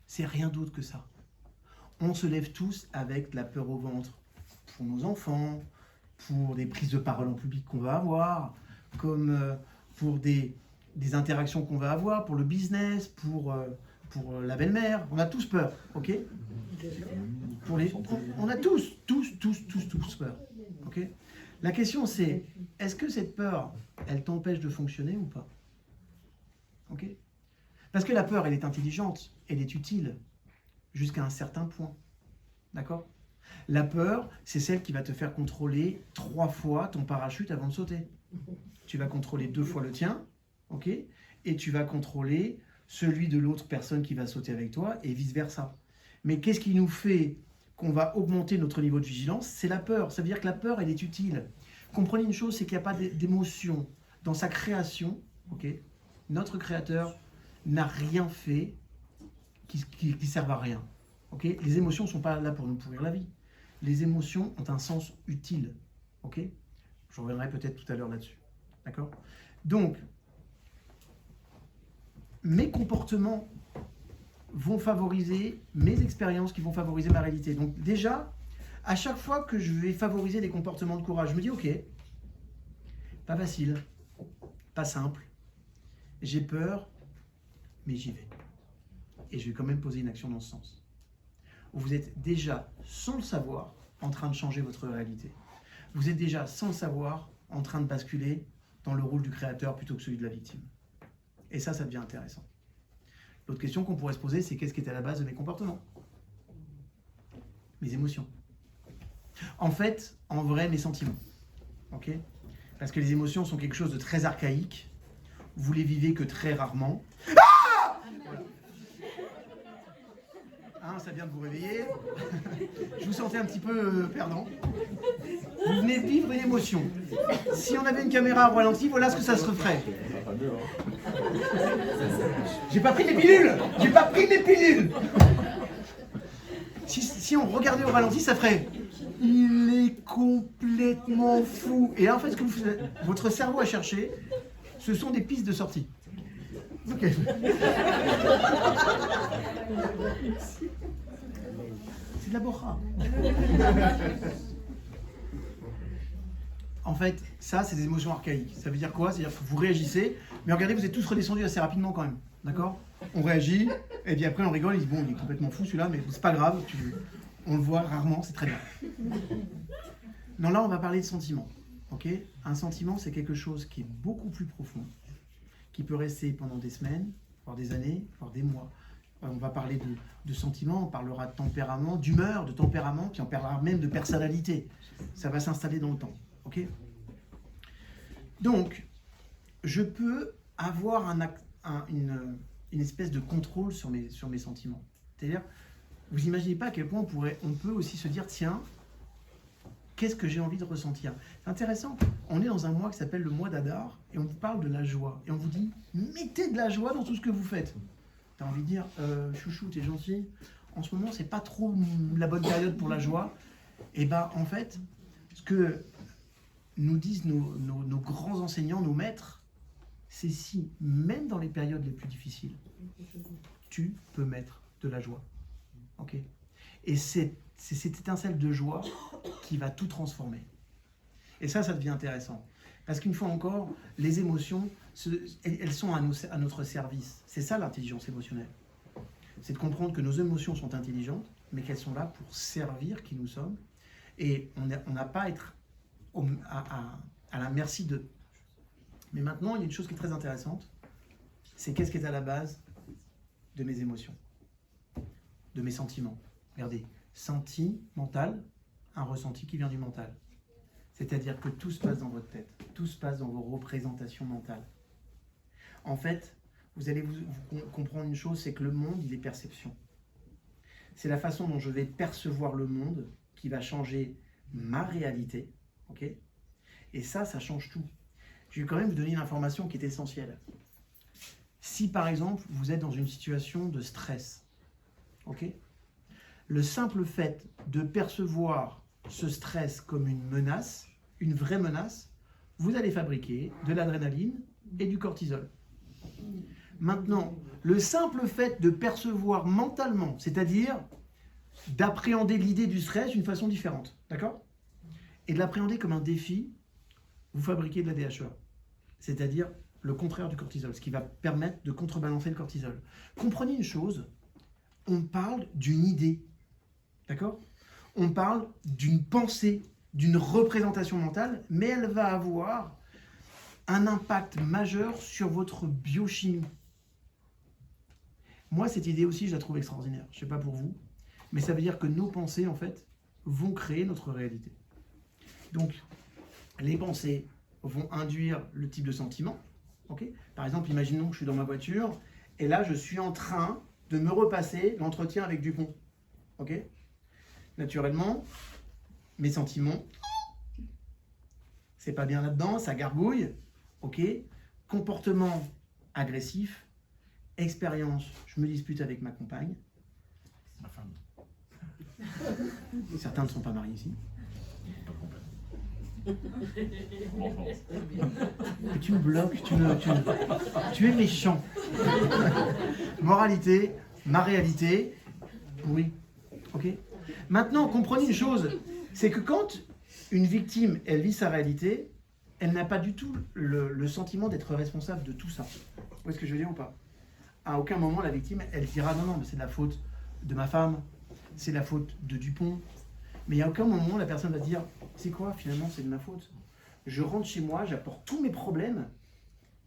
C'est rien d'autre que ça. On se lève tous avec de la peur au ventre. Pour nos enfants, pour des prises de parole en public qu'on va avoir, comme pour des interactions qu'on va avoir, pour le business, pour la belle-mère. On a tous peur, ok? On a tous peur, ok? La question c'est, est-ce que cette peur, elle t'empêche de fonctionner ou pas? Ok? Parce que la peur, elle est intelligente, elle est utile jusqu'à un certain point. D'accord? La peur, c'est celle qui va te faire contrôler 3 fois ton parachute avant de sauter. Tu vas contrôler 2 fois le tien, ok? Et tu vas contrôler celui de l'autre personne qui va sauter avec toi et vice-versa. Mais qu'est-ce qui nous fait qu'on va augmenter notre niveau de vigilance? C'est la peur. Ça veut dire que la peur, elle est utile. Comprenez une chose, c'est qu'il n'y a pas d'émotion dans sa création, ok? Notre créateur n'a rien fait qui serve à rien. Okay, les émotions ne sont pas là pour nous pourrir la vie. Les émotions ont un sens utile. Ok, je reviendrai peut-être tout à l'heure là-dessus. D'accord? Donc, mes comportements vont favoriser mes expériences qui vont favoriser ma réalité. Donc déjà, à chaque fois que je vais favoriser des comportements de courage, je me dis ok, pas facile, pas simple, j'ai peur, mais j'y vais. Et je vais quand même poser une action dans ce sens. Vous êtes déjà, sans le savoir, en train de changer votre réalité. Vous êtes déjà, sans le savoir, en train de basculer dans le rôle du créateur plutôt que celui de la victime. Et ça devient intéressant. L'autre question qu'on pourrait se poser, c'est qu'est-ce qui est à la base de mes comportements? Mes émotions. En fait, en vrai, mes sentiments. Ok? Parce que les émotions sont quelque chose de très archaïque. Vous les vivez que très rarement. Hein, ça vient de vous réveiller. Je vous sentais un petit peu perdant. Vous venez de vivre une émotion. Si on avait une caméra à ralenti, voilà ce que ça se referait. J'ai pas pris mes pilules. J'ai pas pris mes pilules. Si on regardait au ralenti, ça ferait. Il est complètement fou. Et là, en fait, ce que votre cerveau a cherché, ce sont des pistes de sortie. Ok. C'est de la bora. En fait, ça, c'est des émotions archaïques. Ça veut dire quoi? C'est-à-dire que vous réagissez, mais regardez, vous êtes tous redescendus assez rapidement quand même. D'accord? On réagit, et puis après on rigole, il dit bon, il est complètement fou celui-là, mais c'est pas grave, on le voit rarement, c'est très bien. Non, là, on va parler de sentiments. Ok? Un sentiment, c'est quelque chose qui est beaucoup plus profond, qui peut rester pendant des semaines, voire des années, voire des mois. On va parler de sentiments, on parlera de tempérament, d'humeur, de tempérament, puis on parlera même de personnalité. Ça va s'installer dans le temps. Ok? Donc, je peux avoir une espèce de contrôle sur mes sentiments. C'est-à-dire, vous imaginez pas à quel point on peut aussi se dire, tiens, qu'est-ce que j'ai envie de ressentir? C'est intéressant. On est dans un mois qui s'appelle le mois d'Adar et on vous parle de la joie. Et on vous dit, mettez de la joie dans tout ce que vous faites. Tu as envie de dire, chouchou, t'es gentil. En ce moment, c'est pas trop la bonne période pour la joie. Et bien, en fait, ce que nous disent nos grands enseignants, nos maîtres, c'est si, même dans les périodes les plus difficiles, tu peux mettre de la joie. Ok? Et c'est cette étincelle de joie qui va tout transformer. Et ça devient intéressant. Parce qu'une fois encore, les émotions, elles sont à notre service. C'est ça l'intelligence émotionnelle. C'est de comprendre que nos émotions sont intelligentes, mais qu'elles sont là pour servir qui nous sommes. Et on n'a pas à être à la merci d'eux. Mais maintenant, il y a une chose qui est très intéressante, c'est qu'est-ce qui est à la base de mes émotions, de mes sentiments. Regardez, sentimental, un ressenti qui vient du mental. C'est-à-dire que tout se passe dans votre tête, tout se passe dans vos représentations mentales. En fait, vous allez vous comprendre une chose, c'est que le monde, il est perception. C'est la façon dont je vais percevoir le monde qui va changer ma réalité, ok? Et ça change tout. Je vais quand même vous donner une information qui est essentielle. Si par exemple, vous êtes dans une situation de stress, ok? Le simple fait de percevoir ce stress comme une menace, une vraie menace, vous allez fabriquer de l'adrénaline et du cortisol. Maintenant, le simple fait de percevoir mentalement, c'est-à-dire d'appréhender l'idée du stress d'une façon différente, d'accord? Et de l'appréhender comme un défi, vous fabriquez de la DHEA, c'est-à-dire le contraire du cortisol, ce qui va permettre de contrebalancer le cortisol. Comprenez une chose, on parle d'une idée, d'accord? On parle d'une pensée d'une représentation mentale, mais elle va avoir un impact majeur sur votre biochimie. Moi, cette idée aussi, je la trouve extraordinaire. Je ne sais pas pour vous, mais ça veut dire que nos pensées, en fait, vont créer notre réalité. Donc, les pensées vont induire le type de sentiment. Okay, par exemple, imaginons que je suis dans ma voiture, et là, je suis en train de me repasser l'entretien avec Dupont. Okay, naturellement, mes sentiments, c'est pas bien là-dedans, ça gargouille. Ok, comportement agressif, expérience, je me dispute avec ma compagne.
Ma femme.
Certains ne sont pas mariés ici.
Pas complètement. En enfance.
Et tu me bloques, tu es méchant. Moralité, ma réalité, oui. Ok. Maintenant, comprenez une chose, c'est que quand une victime, elle vit sa réalité, elle n'a pas du tout le sentiment d'être responsable de tout ça. Vous voyez ce que je veux dire ou pas? À aucun moment, la victime, elle dira non, mais c'est de la faute de ma femme, c'est la faute de Dupont. Mais il n'y a aucun moment, la personne va dire, c'est quoi, finalement, c'est de ma faute. Je rentre chez moi, j'apporte tous mes problèmes,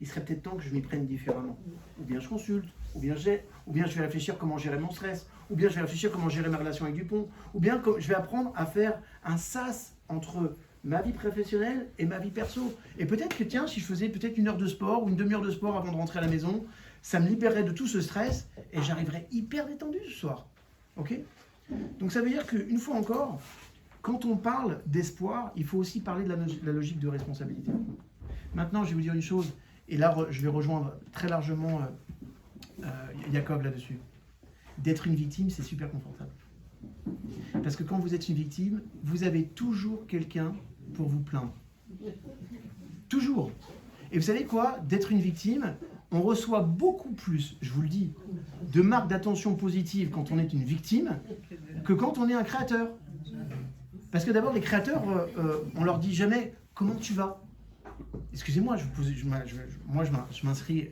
il serait peut-être temps que je m'y prenne différemment. Ou bien je consulte, ou bien je vais réfléchir comment gérer mon stress, ou bien je vais réfléchir comment gérer ma relation avec Dupont, ou bien je vais apprendre à faire un sas entre ma vie professionnelle et ma vie perso. Et peut-être que, tiens, si je faisais peut-être 1 heure de sport ou une demi-heure de sport avant de rentrer à la maison, ça me libérerait de tout ce stress et j'arriverais hyper détendu ce soir. Ok? Donc ça veut dire qu'une fois encore, quand on parle d'espoir, il faut aussi parler de la logique de responsabilité. Maintenant, je vais vous dire une chose, et là, je vais rejoindre très largement Jacob là-dessus. D'être une victime, c'est super confortable. Parce que quand vous êtes une victime, vous avez toujours quelqu'un pour vous plaindre. Toujours. Et vous savez quoi? D'être une victime, on reçoit beaucoup plus, je vous le dis, de marques d'attention positive quand on est une victime que quand on est un créateur. Parce que d'abord, les créateurs, on leur dit jamais « Comment tu vas ?» Excusez-moi, je m'inscris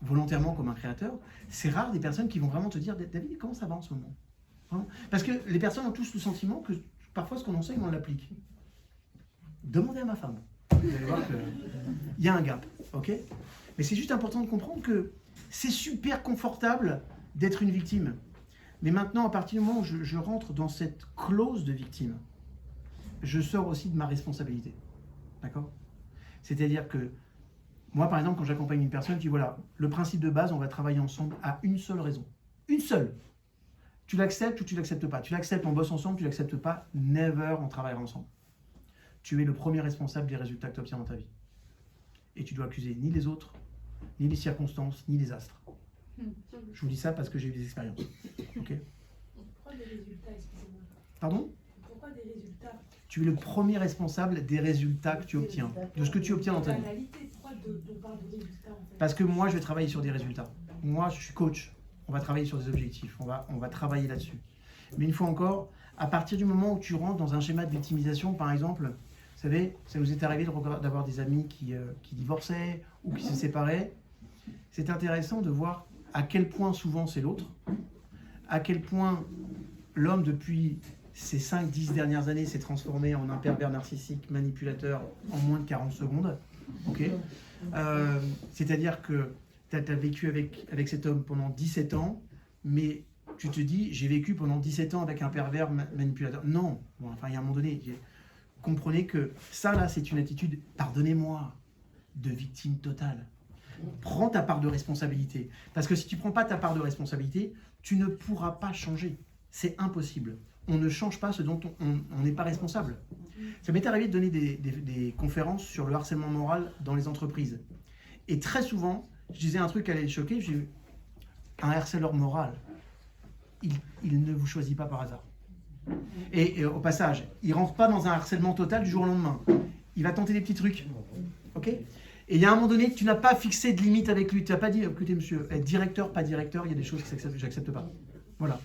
volontairement comme un créateur. C'est rare des personnes qui vont vraiment te dire « David, comment ça va en ce moment ?» Parce que les personnes ont tous le sentiment que parfois ce qu'on enseigne, on l'applique. Demandez à ma femme. Vous allez voir qu'il y a un gap, ok? Mais c'est juste important de comprendre que c'est super confortable d'être une victime. Mais maintenant, à partir du moment où je rentre dans cette clause de victime, je sors aussi de ma responsabilité. D'accord? C'est-à-dire que moi, par exemple, quand j'accompagne une personne, je dis voilà, le principe de base, on va travailler ensemble à une seule raison. Une seule. Tu l'acceptes ou tu l'acceptes pas. Tu l'acceptes, on bosse ensemble, tu l'acceptes pas, never, on travaillera ensemble. Tu es le premier responsable des résultats que tu obtiens dans ta vie. Et tu dois accuser ni les autres, ni les circonstances, ni les astres. Je vous dis ça parce que j'ai eu des expériences. Ok?
Pourquoi des résultats, excusez-moi?
Pardon?
Pourquoi des résultats?
Tu es le premier responsable des résultats que tu obtiens, de ce que tu obtiens dans ta vie.
Pourquoi on parle de résultats en fait?
Parce que moi, je vais travailler sur des résultats. Moi, je suis coach. On va travailler sur des objectifs. On va travailler là-dessus. Mais une fois encore, à partir du moment où tu rentres dans un schéma de victimisation, par exemple, vous savez, ça nous est arrivé d'avoir des amis qui divorçaient ou qui se séparaient. C'est intéressant de voir à quel point souvent c'est l'autre, à quel point l'homme, depuis ces 5-10 dernières années, s'est transformé en un pervers narcissique manipulateur en moins de 40 secondes. Okay, c'est-à-dire que tu as vécu avec cet homme pendant 17 ans, mais tu te dis, j'ai vécu pendant 17 ans avec un pervers manipulateur. Non, bon, enfin, il y a un moment donné, comprenez que ça, là, c'est une attitude, pardonnez-moi, de victime totale. Prends ta part de responsabilité. Parce que si tu ne prends pas ta part de responsabilité, tu ne pourras pas changer. C'est impossible. On ne change pas ce dont on n'est pas responsable. Ça m'est arrivé de donner des conférences sur le harcèlement moral dans les entreprises. Et très souvent, je disais un truc qui allait les choquer, j'ai eu un harceleur moral. Il ne vous choisit pas par hasard. Et au passage, il ne rentre pas dans un harcèlement total du jour au lendemain. Il va tenter des petits trucs. Ok ? Et il y a un moment donné, tu n'as pas fixé de limite avec lui. Tu n'as pas dit, écoutez monsieur, être directeur, pas directeur, il y a des choses que j'accepte pas. Voilà.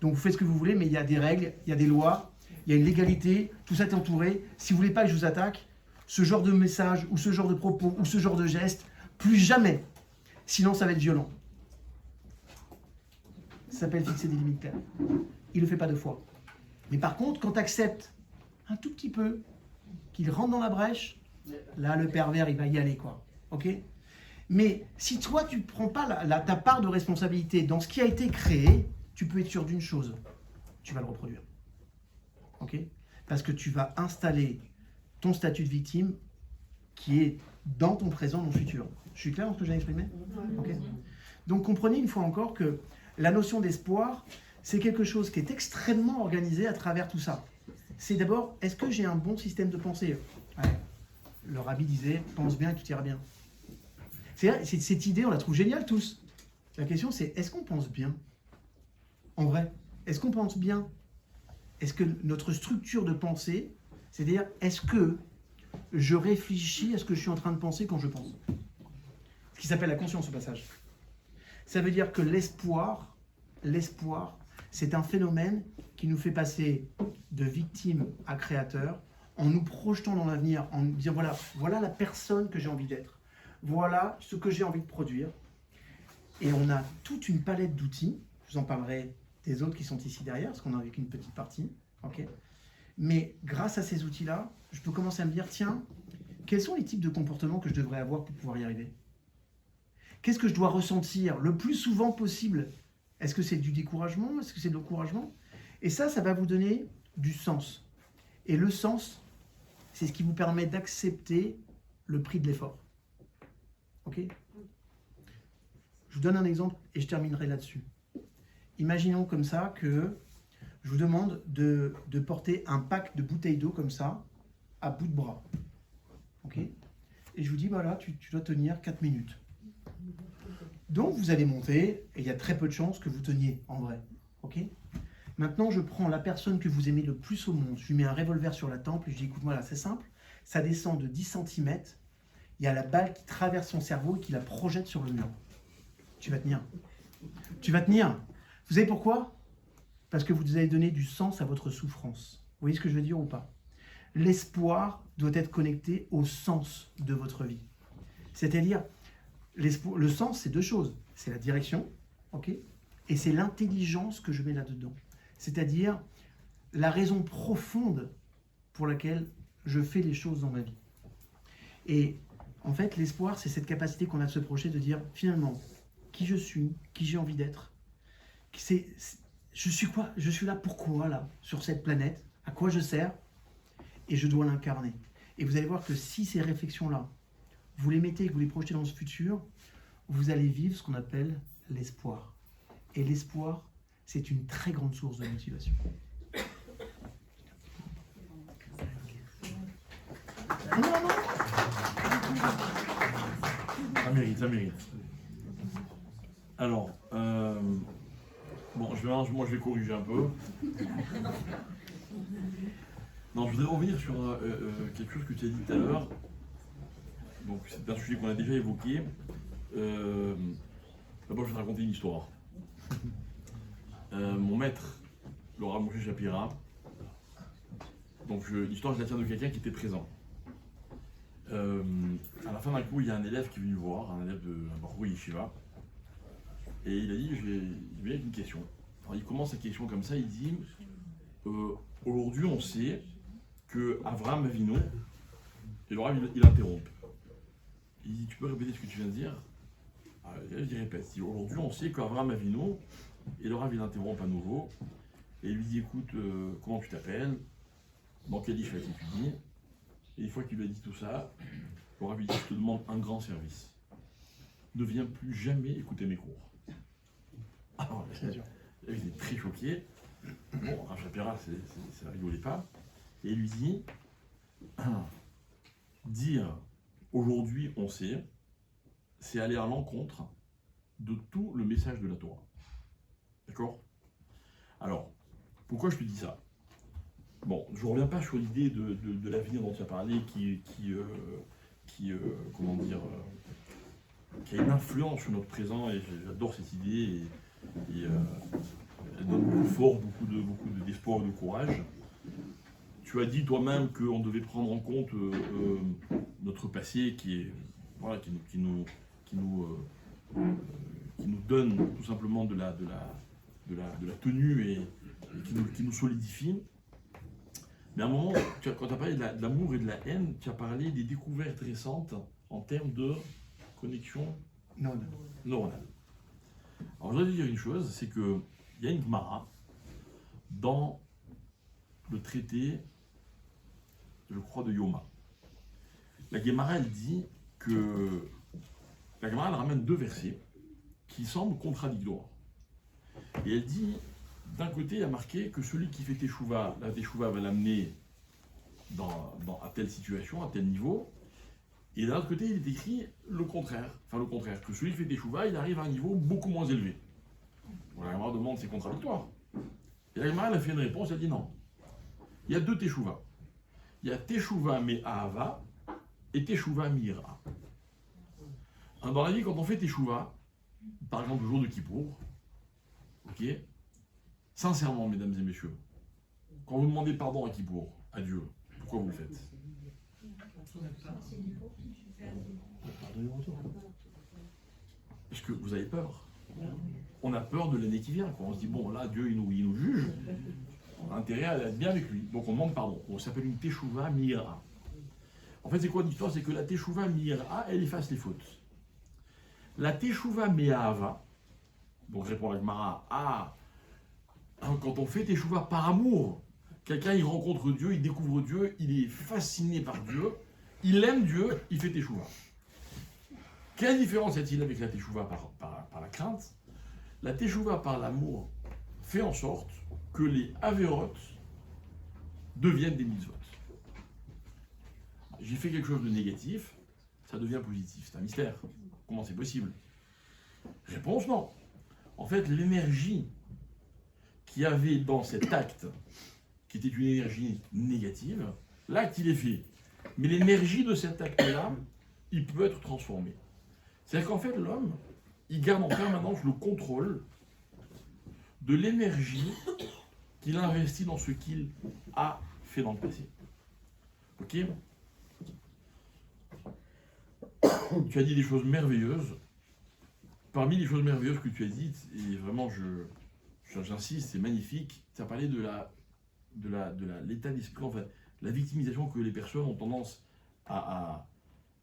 Donc vous faites ce que vous voulez, mais il y a des règles, il y a des lois, il y a une légalité, tout ça est entouré. Si vous voulez pas que je vous attaque, ce genre de message, ou ce genre de propos, ou ce genre de geste, plus jamais. Sinon, ça va être violent. Ça s'appelle fixer des limites claires. Il ne le fait pas 2 fois. Mais par contre, quand tu acceptes un tout petit peu, qu'il rentre dans la brèche, là, le pervers, il va y aller, quoi. Ok? Mais si toi, tu ne prends pas ta part de responsabilité dans ce qui a été créé, tu peux être sûr d'une chose, tu vas le reproduire. Ok? Parce que tu vas installer ton statut de victime qui est dans ton présent, dans ton futur. Je suis clair dans ce que j'ai exprimé? Ok. Donc comprenez une fois encore que la notion d'espoir, c'est quelque chose qui est extrêmement organisé à travers tout ça. C'est d'abord, est-ce que j'ai un bon système de pensée? Ouais. Le rabbi disait, pense bien et tout ira bien. Cette idée, on la trouve géniale tous. La question c'est, est-ce qu'on pense bien? En vrai, est-ce qu'on pense bien? Est-ce que notre structure de pensée, c'est-à-dire, est-ce que je réfléchis à ce que je suis en train de penser quand je pense? Ce qui s'appelle la conscience au passage. Ça veut dire que l'espoir, c'est un phénomène qui nous fait passer de victime à créateur en nous projetant dans l'avenir, en nous disant voilà la personne que j'ai envie d'être, voilà ce que j'ai envie de produire. Et on a toute une palette d'outils, je vous en parlerai des autres qui sont ici derrière, parce qu'on n'en a vu qu'une petite partie. Okay. Mais grâce à ces outils-là, je peux commencer à me dire, tiens, quels sont les types de comportements que je devrais avoir pour pouvoir y arriver? Qu'est-ce que je dois ressentir le plus souvent possible? Est-ce que c'est du découragement? Est-ce que c'est de l'encouragement? Et ça va vous donner du sens. Et le sens, c'est ce qui vous permet d'accepter le prix de l'effort. Ok? Je vous donne un exemple et je terminerai là-dessus. Imaginons comme ça que je vous demande de porter un pack de bouteilles d'eau comme ça, à bout de bras. Ok? Et je vous dis, voilà, tu dois tenir 4 minutes. Donc vous allez monter, et il y a très peu de chances que vous teniez en vrai. Ok? Maintenant, je prends la personne que vous aimez le plus au monde, je lui mets un revolver sur la tempe et je dis, écoute, voilà, c'est simple, ça descend de 10 cm, il y a la balle qui traverse son cerveau et qui la projette sur le mur. Tu vas tenir. Tu vas tenir. Vous savez pourquoi? Parce que vous allez donner du sens à votre souffrance. Vous voyez ce que je veux dire ou pas? L'espoir doit être connecté au sens de votre vie. C'est-à-dire, le sens, c'est deux choses. C'est la direction, ok, et c'est l'intelligence que je mets là-dedans. C'est-à-dire la raison profonde pour laquelle je fais les choses dans ma vie. Et en fait, l'espoir, c'est cette capacité qu'on a de se projeter, de dire finalement qui je suis, qui j'ai envie d'être. Je suis quoi? Je suis là pourquoi, là, sur cette planète? À quoi je sers? Et je dois l'incarner. Et vous allez voir que si ces réflexions-là, vous les mettez et que vous les projetez dans ce futur, vous allez vivre ce qu'on appelle l'espoir. Et l'espoir, c'est une très grande source de motivation. Non.
Ça mérite. Alors, bon, moi je vais corriger un peu. Non, je voudrais revenir sur quelque chose que tu as dit tout à l'heure. Donc, c'est un sujet qu'on a déjà évoqué. D'abord, je vais te raconter une histoire. Mon maître, Laura Moshe Shapira, donc l'histoire, je la tiens de quelqu'un qui était présent. À la fin d'un cours, il y a un élève qui est venu voir, un élève de Baruch Yeshiva, et il a dit, je viens avec une question. Alors, il commence sa question comme ça, il dit, aujourd'hui on sait que Avraham Avinu, et le Rav, il interrompt. Il dit, tu peux répéter ce que tu viens de dire? Je répète. Aujourd'hui, on sait qu'Avraham Avinu, et le Rav, il interrompt à nouveau, et il lui dit, écoute, comment tu t'appelles? Dans quel livre tu étudies? Et une fois qu'il lui a dit tout ça, le Rav, il dit, je te demande un grand service. Ne viens plus jamais écouter mes cours. Alors, il est très choqué. Bon, Rav Shapira, ça rigolait pas. Et il lui dit, dire aujourd'hui on sait, c'est aller à l'encontre de tout le message de la Torah. D'accord? Alors, pourquoi je te dis ça? Bon, je ne reviens pas sur l'idée de l'avenir dont tu as parlé qui comment dire, qui a une influence sur notre présent, et j'adore cette idée, et elle donne beaucoup de force, beaucoup d'espoir et de courage. Tu as dit toi-même qu'on devait prendre en compte notre passé qui nous donne tout simplement de la tenue et qui nous solidifie. Mais à un moment, quand tu as parlé de l'amour et de la haine, tu as parlé des découvertes récentes en termes de connexion
Non, non.
neuronale. Alors je dois te dire une chose, c'est qu'il y a une Gemara dans le traité, je crois, de Yoma. La Gemara, elle dit que... La Gemara, elle ramène 2 versets qui semblent contradictoires. Et elle dit, d'un côté, il y a marqué que celui qui fait teshuva, la teshuva va l'amener à telle situation, à tel niveau. Et d'un autre côté, il est écrit le contraire. Enfin, le contraire, que celui qui fait teshuva, il arrive à un niveau beaucoup moins élevé. Bon, la Gemara demande, c'est contradictoire. Et la Gemara, elle a fait une réponse, elle dit non. Il y a 2 teshuva. Il y a teshuva me ahava et teshuva mira. Dans la vie, quand on fait teshuva, par exemple le jour de Kippour, ok, sincèrement, mesdames et messieurs, quand vous demandez pardon à Kippour, à Dieu, pourquoi vous le faites? Parce que vous avez peur. On a peur de l'année qui vient. Quoi. On se dit, bon, là, Dieu, il nous juge. On a intérêt à être bien avec lui. Donc on demande pardon. On s'appelle une teshuva mira. En fait, c'est quoi l'histoire? C'est que la teshuva mira, elle efface les fautes. La teshuva me'ahava, donc répond la Gemara, quand on fait teshuva par amour, quelqu'un il rencontre Dieu, il découvre Dieu, il est fasciné par Dieu, il aime Dieu, il fait teshuva. Quelle différence y a-t-il avec la teshuva par la crainte? La teshuva par l'amour fait en sorte que les avérotes deviennent des mitzvot. J'ai fait quelque chose de négatif, ça devient positif. C'est un mystère. Comment c'est possible? Réponse non. En fait, l'énergie qu'il y avait dans cet acte, qui était une énergie négative, l'acte il est fait. Mais l'énergie de cet acte-là, il peut être transformé. C'est-à-dire qu'en fait, l'homme, il garde en permanence le contrôle de l'énergie qu'il a investie dans ce qu'il a fait dans le passé. Ok? Tu as dit des choses merveilleuses. Parmi les choses merveilleuses que tu as dites, et vraiment j'insiste, c'est magnifique, tu as parlé de l'état d'esprit, enfin, la victimisation que les personnes ont tendance à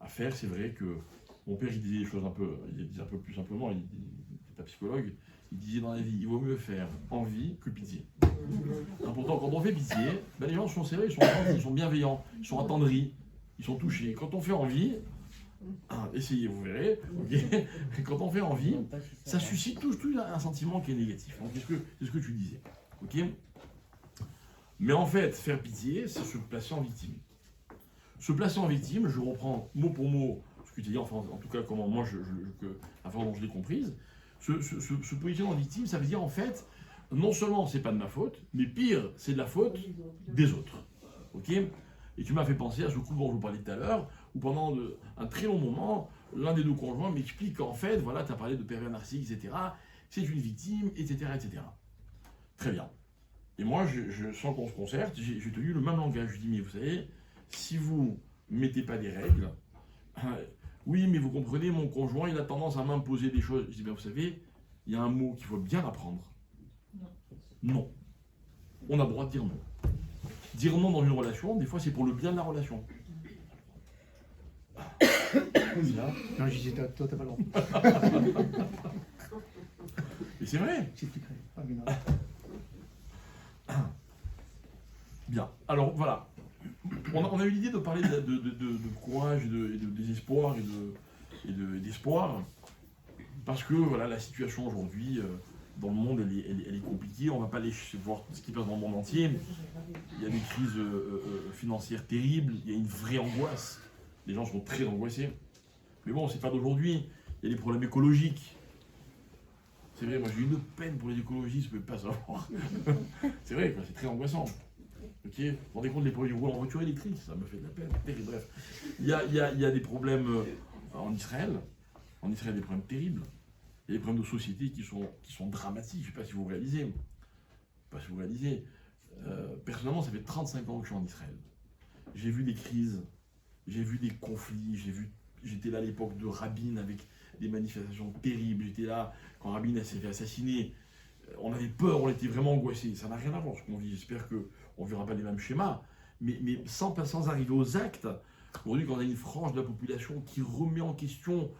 faire. C'est vrai que mon père il disait des choses il disait un peu plus simplement, il n'était pas psychologue, il disait dans la vie, il vaut mieux faire envie que pitié. Pourtant, quand on fait pitié, les gens sont sérieux, ils sont bienveillants, ils sont attendris, ils sont touchés. Quand on fait envie, essayez, vous verrez, okay. Quand on fait envie, ça suscite tout un sentiment qui est négatif. Donc, c'est ce que tu disais. Okay, mais en fait, faire pitié, c'est se placer en victime. Se placer en victime, je reprends mot pour mot ce que tu as dit, enfin, en tout cas, comment moi, la façon dont je l'ai comprise. Se positionner en victime, ça veut dire en fait, non seulement c'est pas de ma faute, mais pire, c'est de la faute des autres. Ok? Et tu m'as fait penser à ce coup dont je vous parlais tout à l'heure, où pendant un très long moment, l'un des 2 conjoints m'explique qu'en fait, voilà, tu as parlé de pervers narcissique, etc., c'est une victime, etc., etc. Très bien. Et moi, sans qu'on se concerte, j'ai tenu le même langage. Je lui dis, mais vous savez, si vous ne mettez pas des règles, oui, mais vous comprenez, mon conjoint, il a tendance à m'imposer des choses. Je dis, bien, vous savez, il y a un mot qu'il faut bien apprendre. Non. On a le droit de dire non. Dire non dans une relation, des fois, c'est pour le bien de la relation.
Non, je disais, toi, t'as pas le droit.
Et c'est vrai.
J'expliquerai. Ah, mais non.
Bien. Alors, voilà. On a eu l'idée de parler de courage, et de désespoir et d'espoir. Parce que, voilà, la situation aujourd'hui, dans le monde, elle est compliquée. On ne va pas aller voir ce qui passe dans le monde entier. Il y a des crises financières terribles. Il y a une vraie angoisse. Les gens sont très angoissés. Mais bon, c'est pas d'aujourd'hui. Il y a des problèmes écologiques. C'est vrai, moi j'ai une peine pour les écologistes, je ne peux pas savoir. C'est vrai, c'est très angoissant. Ok, vous vous rendez compte, les produits roulent en voiture électrique, ça me fait de la peine. Terrible. Bref, il y a des problèmes en Israël. En Israël, il y a des problèmes terribles. Il y a des problèmes de société qui sont dramatiques. Je ne sais pas si vous réalisez. Personnellement, ça fait 35 ans que je suis en Israël. J'ai vu des crises, j'ai vu des conflits, j'étais là à l'époque de Rabin avec des manifestations terribles. J'étais là quand Rabin s'est fait assassiner. On avait peur, on était vraiment angoissés. Ça n'a rien à voir ce qu'on vit. J'espère qu'on ne verra pas les mêmes schémas. mais sans arriver aux actes. Aujourd'hui, quand on a une frange de la population qui remet en question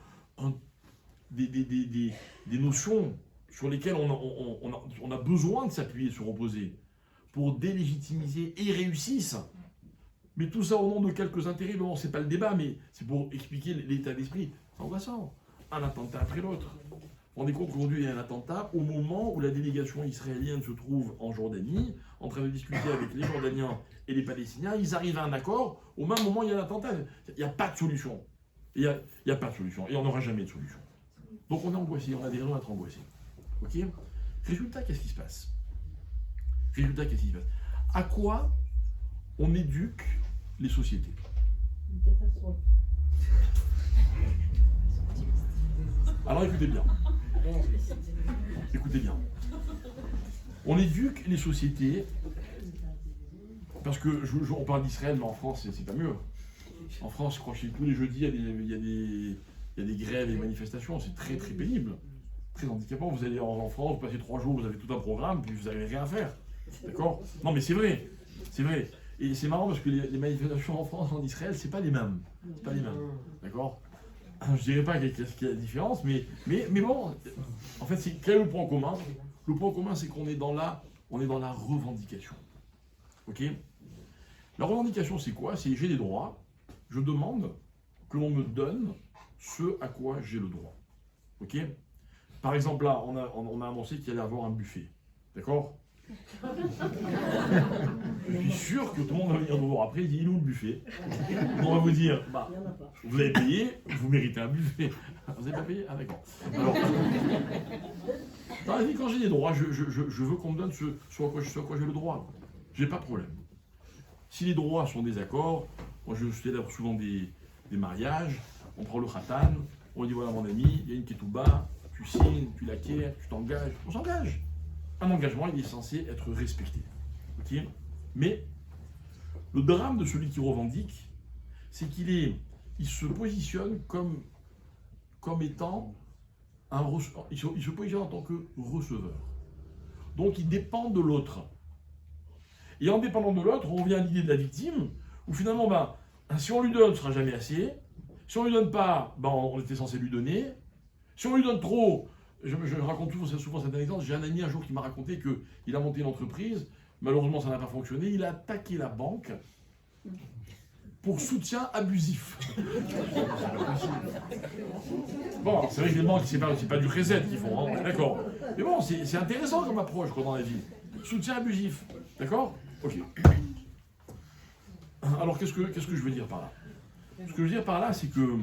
des notions sur lesquelles on a besoin de s'appuyer, de se reposer, pour délégitimiser, et ils réussissent. Mais tout ça au nom de quelques intérêts. Bon, c'est pas le débat, mais c'est pour expliquer l'état d'esprit. C'est angoissant. Un attentat après l'autre. On est compte qu'aujourd'hui, il y a un attentat au moment où la délégation israélienne se trouve en Jordanie, en train de discuter avec les Jordaniens et les Palestiniens. Ils arrivent à un accord. Au même moment, il y a un attentat. Il n'y a pas de solution. Il n'y a pas de solution. Et on n'aura jamais de solution. Donc on est angoissé. On a des raisons d'être angoissés. OK ? Résultat, qu'est-ce qui se passe ? À quoi on éduque les sociétés ?
Une catastrophe.
Alors écoutez bien. Écoutez bien. On éduque les sociétés parce que on parle d'Israël, mais en France, c'est pas mieux. En France, je crois que tous les jeudis, il y a des grèves et des manifestations. C'est très très pénible, très handicapant. Vous allez en France, vous passez 3 jours, vous avez tout un programme, puis vous n'avez rien à faire. D'accord ? Non, mais c'est vrai. C'est vrai. Et c'est marrant parce que les manifestations en France, en Israël, c'est pas les mêmes. C'est pas les mêmes. D'accord ? Je dirais pas qu'est-ce qu'il y a la différence, mais bon, en fait, quel est le point commun ? Le point commun, c'est qu'on est dans la revendication. Ok ? La revendication, c'est quoi ? C'est j'ai des droits, je demande que l'on me donne ce à quoi j'ai le droit. Ok ? Par exemple, là, on a annoncé qu'il allait y avoir un buffet. D'accord ? Je suis sûr que tout le monde va venir nous voir après, il dit il est où le buffet ? On va vous dire, bah,
Il n'y en a pas.
vous avez payé, vous méritez un buffet. Vous n'avez pas payé ? Ah d'accord. Alors, quand j'ai des droits, je veux qu'on me donne ce à quoi j'ai le droit. J'ai pas de problème. Si les droits sont des accords, moi je célèbre souvent des mariages, on prend le khatan, on dit voilà mon ami, il y a une ketouba, tu signes, tu l'acquiers, tu t'engages, on s'engage. Un engagement, il est censé être respecté. Okay ? Mais le drame de celui qui revendique, c'est qu'il se positionne comme étant il se positionne en tant que receveur. Donc il dépend de l'autre. Et en dépendant de l'autre, on revient à l'idée de la victime, où finalement, si on lui donne, ce ne sera jamais assez. Si on ne lui donne pas, on était censé lui donner. Si on lui donne trop, je raconte souvent cette anecdote, j'ai un ami un jour qui m'a raconté qu'il a monté une entreprise, malheureusement ça n'a pas fonctionné, il a attaqué la banque pour soutien abusif. Bon, c'est vrai que les banques, c'est pas du reset qu'ils font, hein, d'accord. Mais bon, c'est intéressant comme approche dans la vie. Soutien abusif, d'accord ? Ok. Alors qu'est-ce que je veux dire par là ? Ce que je veux dire par là, c'est que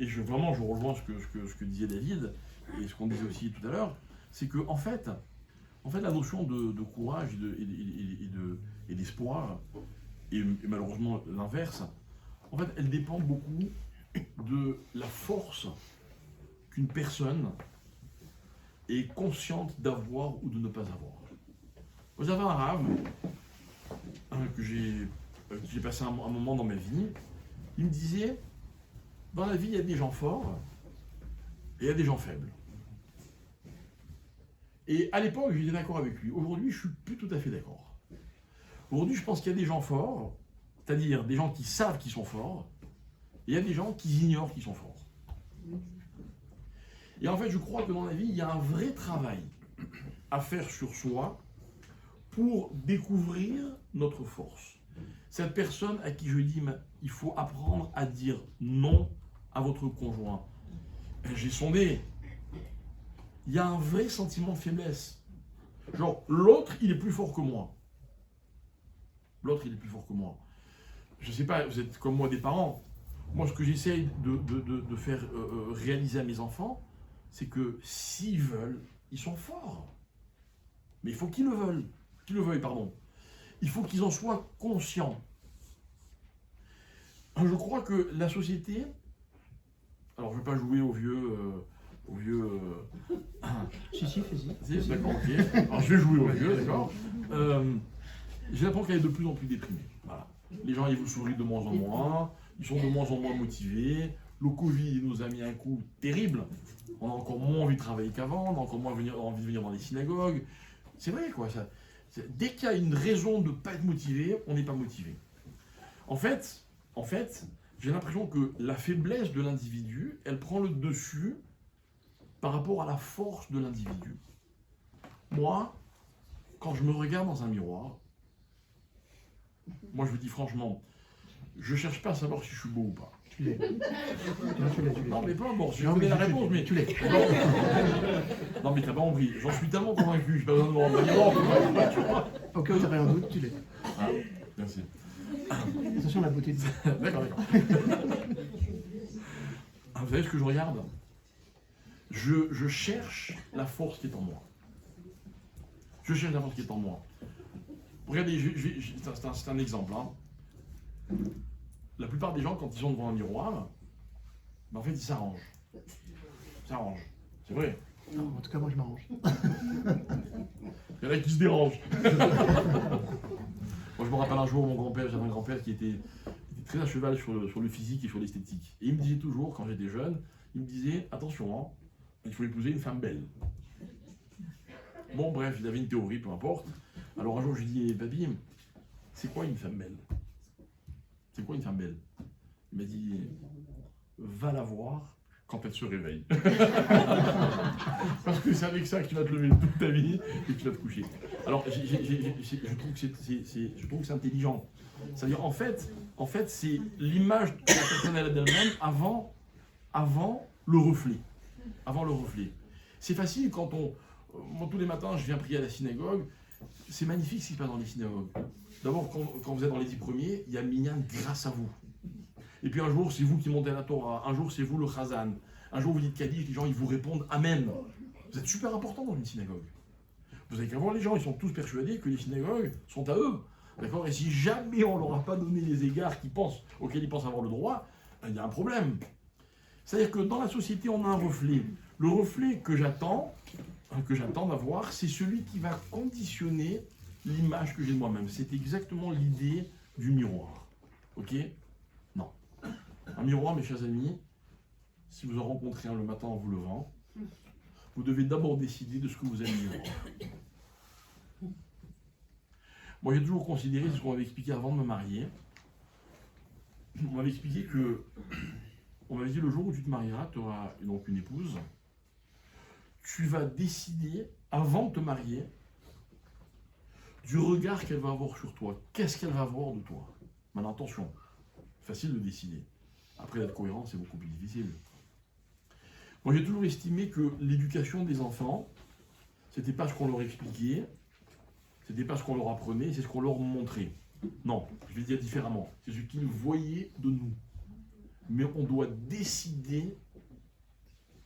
et vraiment je rejoins ce que disait David et ce qu'on disait aussi tout à l'heure, c'est que en fait la notion de courage et d'espoir, et malheureusement l'inverse, en fait elle dépend beaucoup de la force qu'une personne est consciente d'avoir ou de ne pas avoir. Vous avez un rave que j'ai passé un moment dans ma vie, il me disait, dans la vie, il y a des gens forts et il y a des gens faibles. Et à l'époque, j'étais d'accord avec lui. Aujourd'hui, je ne suis plus tout à fait d'accord. Aujourd'hui, je pense qu'il y a des gens forts, c'est-à-dire des gens qui savent qu'ils sont forts, et il y a des gens qui ignorent qu'ils sont forts. Et en fait, je crois que dans la vie, il y a un vrai travail à faire sur soi pour découvrir notre force. Cette personne à qui je dis, il faut apprendre à dire non à votre conjoint. J'ai sondé. Il y a un vrai sentiment de faiblesse. Genre, l'autre, il est plus fort que moi. L'autre, il est plus fort que moi. Je ne sais pas, vous êtes comme moi des parents. Moi, ce que j'essaye de faire réaliser à mes enfants, c'est que s'ils veulent, ils sont forts. Mais il faut qu'ils le veulent. Qu'ils le veuillent, pardon. Il faut qu'ils en soient conscients. Je crois que la société... Alors, je ne vais pas jouer au vieux...
Si, fais-y.
D'accord, ok. Alors, je vais jouer au vieux, d'accord. J'ai l'impression qu'elle est de plus en plus déprimée. Voilà. Les gens, ils vous sourient de moins en moins. Ils sont de moins en moins motivés. Le Covid nous a mis un coup terrible. On a encore moins envie de travailler qu'avant. On a encore moins envie de venir dans les synagogues. C'est vrai, quoi. Ça. Dès qu'il y a une raison de ne pas être motivé, on n'est pas motivé. En fait, j'ai l'impression que la faiblesse de l'individu, elle prend le dessus par rapport à la force de l'individu. Moi, quand je me regarde dans un miroir, moi je vous dis franchement, je cherche pas à savoir si je suis beau ou pas.
Tu l'es. Non, tu l'es.
Non mais peu importe, je
Non,
connais
mais
la réponse, mais...
tu l'es.
Non mais t'as pas compris, j'en suis tellement convaincu, j'ai pas besoin de me rendre miroir, tu vois.
Au cas où tu n'as rien en doute, tu l'es.
Ah, merci.
Attention à la beauté de ça.
D'accord. Ah, vous savez ce que je regarde? Je cherche la force qui est en moi. Je cherche la force qui est en moi. Regardez, c'est un exemple. Hein. La plupart des gens, quand ils sont devant un miroir, ben en fait, ils s'arrangent. Ils s'arrangent. C'est vrai.
Non, en tout cas, moi, je m'arrange.
Il y en a qui se dérangent. Moi, je me rappelle un jour, mon grand-père, j'avais un grand-père qui était très à cheval sur le physique et sur l'esthétique. Et il me disait toujours, quand j'étais jeune, il me disait, attention, hein, il faut épouser une femme belle. Bon, bref, il avait une théorie, peu importe. Alors un jour, je lui dis, papy, c'est quoi une femme belle? C'est quoi une femme belle? Il m'a dit, va la voir quand elle se réveille. Parce que c'est avec ça que tu vas te lever toute ta vie et que tu vas te coucher. Alors, je trouve que c'est intelligent. C'est-à-dire, en fait c'est l'image de la personne d'elle-même avant le reflet. Avant le reflet. C'est facile quand moi, tous les matins, je viens prier à la synagogue. C'est magnifique ce qui se passe dans les synagogues. D'abord, quand vous êtes dans les 10 premiers, il y a Minyan grâce à vous. Et puis un jour, c'est vous qui montez la Torah. Un jour, c'est vous le Chazan. Un jour, vous dites Kaddish, les gens, ils vous répondent Amen. Vous êtes super important dans une synagogue. Vous avez qu'à voir les gens, ils sont tous persuadés que les synagogues sont à eux. D'accord? Et si jamais on leur a pas donné les égards auxquels ils pensent avoir le droit, il y a un problème. C'est-à-dire que dans la société, on a un reflet. Le reflet que j'attends d'avoir, c'est celui qui va conditionner l'image que j'ai de moi-même. C'est exactement l'idée du miroir. Ok? Non. Un miroir, mes chers amis, si vous en rencontrez un le matin en vous levant, vous devez d'abord décider de ce que vous aimez miroir. Moi, j'ai toujours considéré, c'est ce qu'on m'avait expliqué avant de me marier, on m'avait expliqué que, on m'avait dit le jour où tu te marieras, tu auras donc une épouse, tu vas décider, avant de te marier, du regard qu'elle va avoir sur toi. Qu'est-ce qu'elle va voir de toi? Maintenant, attention, facile de décider. Après, d'être cohérent, c'est beaucoup plus difficile. Moi, j'ai toujours estimé que l'éducation des enfants, c'était pas ce qu'on leur expliquait, c'était pas ce qu'on leur apprenait, c'est ce qu'on leur montrait. Non, je vais dire différemment. C'est ce qu'ils voyaient de nous. Mais on doit décider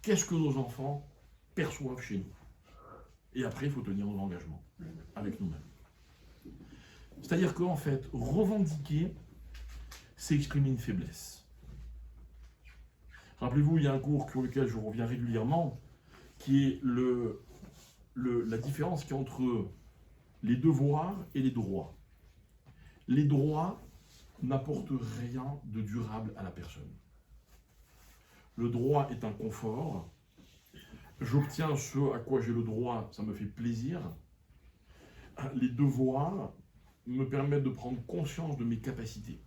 qu'est-ce que nos enfants perçoivent chez nous. Et après, il faut tenir nos engagements avec nous-mêmes. C'est-à-dire qu'en fait, revendiquer, c'est exprimer une faiblesse. Rappelez-vous, il y a un cours sur lequel je reviens régulièrement, qui est la différence qu'il y a entre les devoirs et les droits. Les droits n'apportent rien de durable à la personne. Le droit est un confort. J'obtiens ce à quoi j'ai le droit, ça me fait plaisir. Les devoirs me permettent de prendre conscience de mes capacités.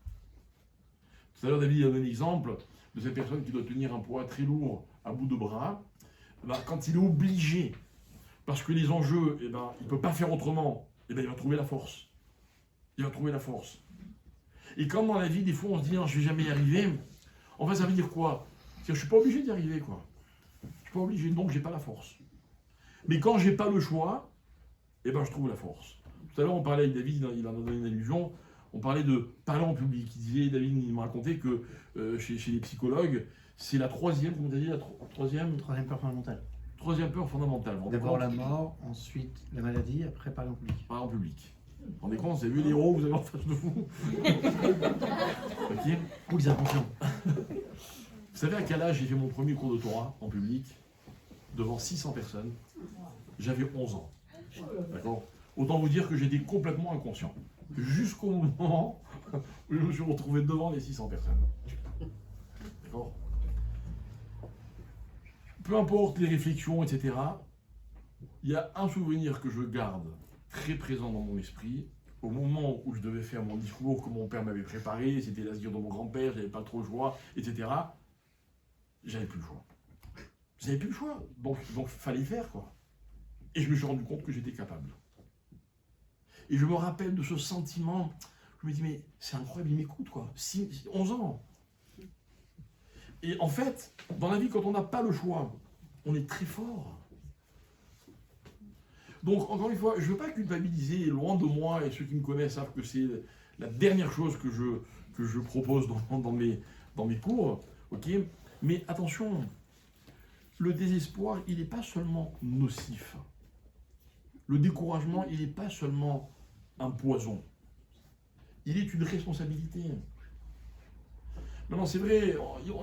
Tout à l'heure, David a donné l'exemple de cette personne qui doit tenir un poids très lourd à bout de bras. Quand il est obligé, parce que les enjeux, il ne peut pas faire autrement, il va trouver la force. Il va trouver la force. Et quand dans la vie, des fois, on se dit non, je ne vais jamais y arriver, en fait, ça veut dire quoi? Je ne suis pas obligé d'y arriver, quoi. Je ne suis pas obligé, donc je n'ai pas la force. Mais quand je n'ai pas le choix, je trouve la force. Tout à l'heure, on parlait avec David, il en a donné une allusion, on parlait de parler en public. Il disait, David, il m'a raconté que chez les psychologues, c'est la troisième, comment tu as dit, troisième
Troisième peur fondamentale.
Troisième peur fondamentale.
D'abord la mort, ensuite la maladie, après parler en public.
Parler en public. Vous vous rendez compte, vous avez vu les héros que vous avez en face de vous? Ok.
Ou les inconscients.
Vous savez à quel âge j'ai fait mon premier cours de Torah en public, devant 600 personnes? J'avais 11 ans. D'accord? Autant vous dire que j'étais complètement inconscient. Jusqu'au moment où je me suis retrouvé devant les 600 personnes. D'accord? Peu importe les réflexions, etc., il y a un souvenir que je garde très présent dans mon esprit. Au moment où je devais faire mon discours que mon père m'avait préparé, c'était l'asile de mon grand-père, j'avais pas trop le choix, etc. J'avais plus le choix. J'avais plus le choix, donc fallait faire quoi. Et je me suis rendu compte que j'étais capable. Et je me rappelle de ce sentiment, je me dis mais c'est incroyable, il m'écoute quoi, 11 ans. Et en fait, dans la vie, quand on n'a pas le choix, on est très fort. Donc, encore une fois, je ne veux pas culpabiliser, loin de moi, et ceux qui me connaissent savent que c'est la dernière chose que je propose dans mes cours, ok. Mais attention, le désespoir, il n'est pas seulement nocif. Le découragement, il n'est pas seulement un poison. Il est une responsabilité. Maintenant, c'est vrai,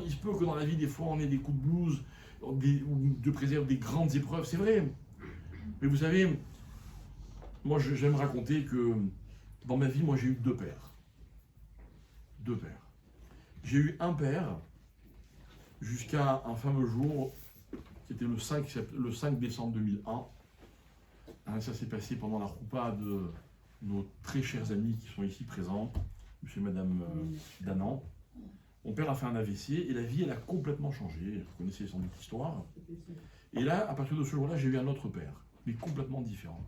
il se peut que dans la vie, des fois, on ait des coups de blues, ou de préserve des grandes épreuves, c'est vrai. Mais vous savez, moi j'aime raconter que dans ma vie, moi j'ai eu deux pères. Deux pères. J'ai eu un père jusqu'à un fameux jour qui était le 5 décembre 2001. Hein, ça s'est passé pendant la roupa de nos très chers amis qui sont ici présents, monsieur et madame Danan. Mon père a fait un AVC et la vie, elle a complètement changé. Vous connaissez sans doute l'histoire. Et là, à partir de ce jour-là, j'ai eu un autre père, mais complètement différent.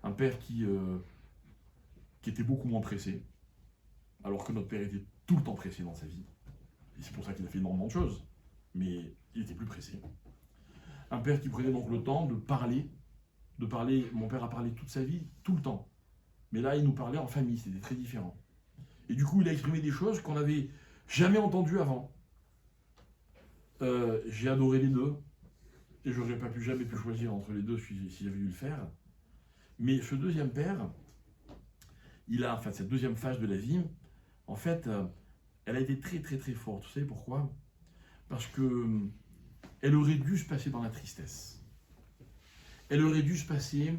Un père qui était beaucoup moins pressé, alors que notre père était tout le temps pressé dans sa vie. Et c'est pour ça qu'il a fait énormément de choses, mais il était plus pressé. Un père qui prenait donc le temps de parler. Mon père a parlé toute sa vie, tout le temps. Mais là, il nous parlait en famille, c'était très différent. Et du coup, il a exprimé des choses qu'on n'avait jamais entendues avant. J'ai adoré les deux. Et j'aurais pas jamais pu choisir entre les deux si j'avais dû le faire. Mais ce deuxième père, cette deuxième phase de la vie, en fait, elle a été très très très forte. Vous savez pourquoi? Parce que elle aurait dû se passer dans la tristesse. Elle aurait dû se passer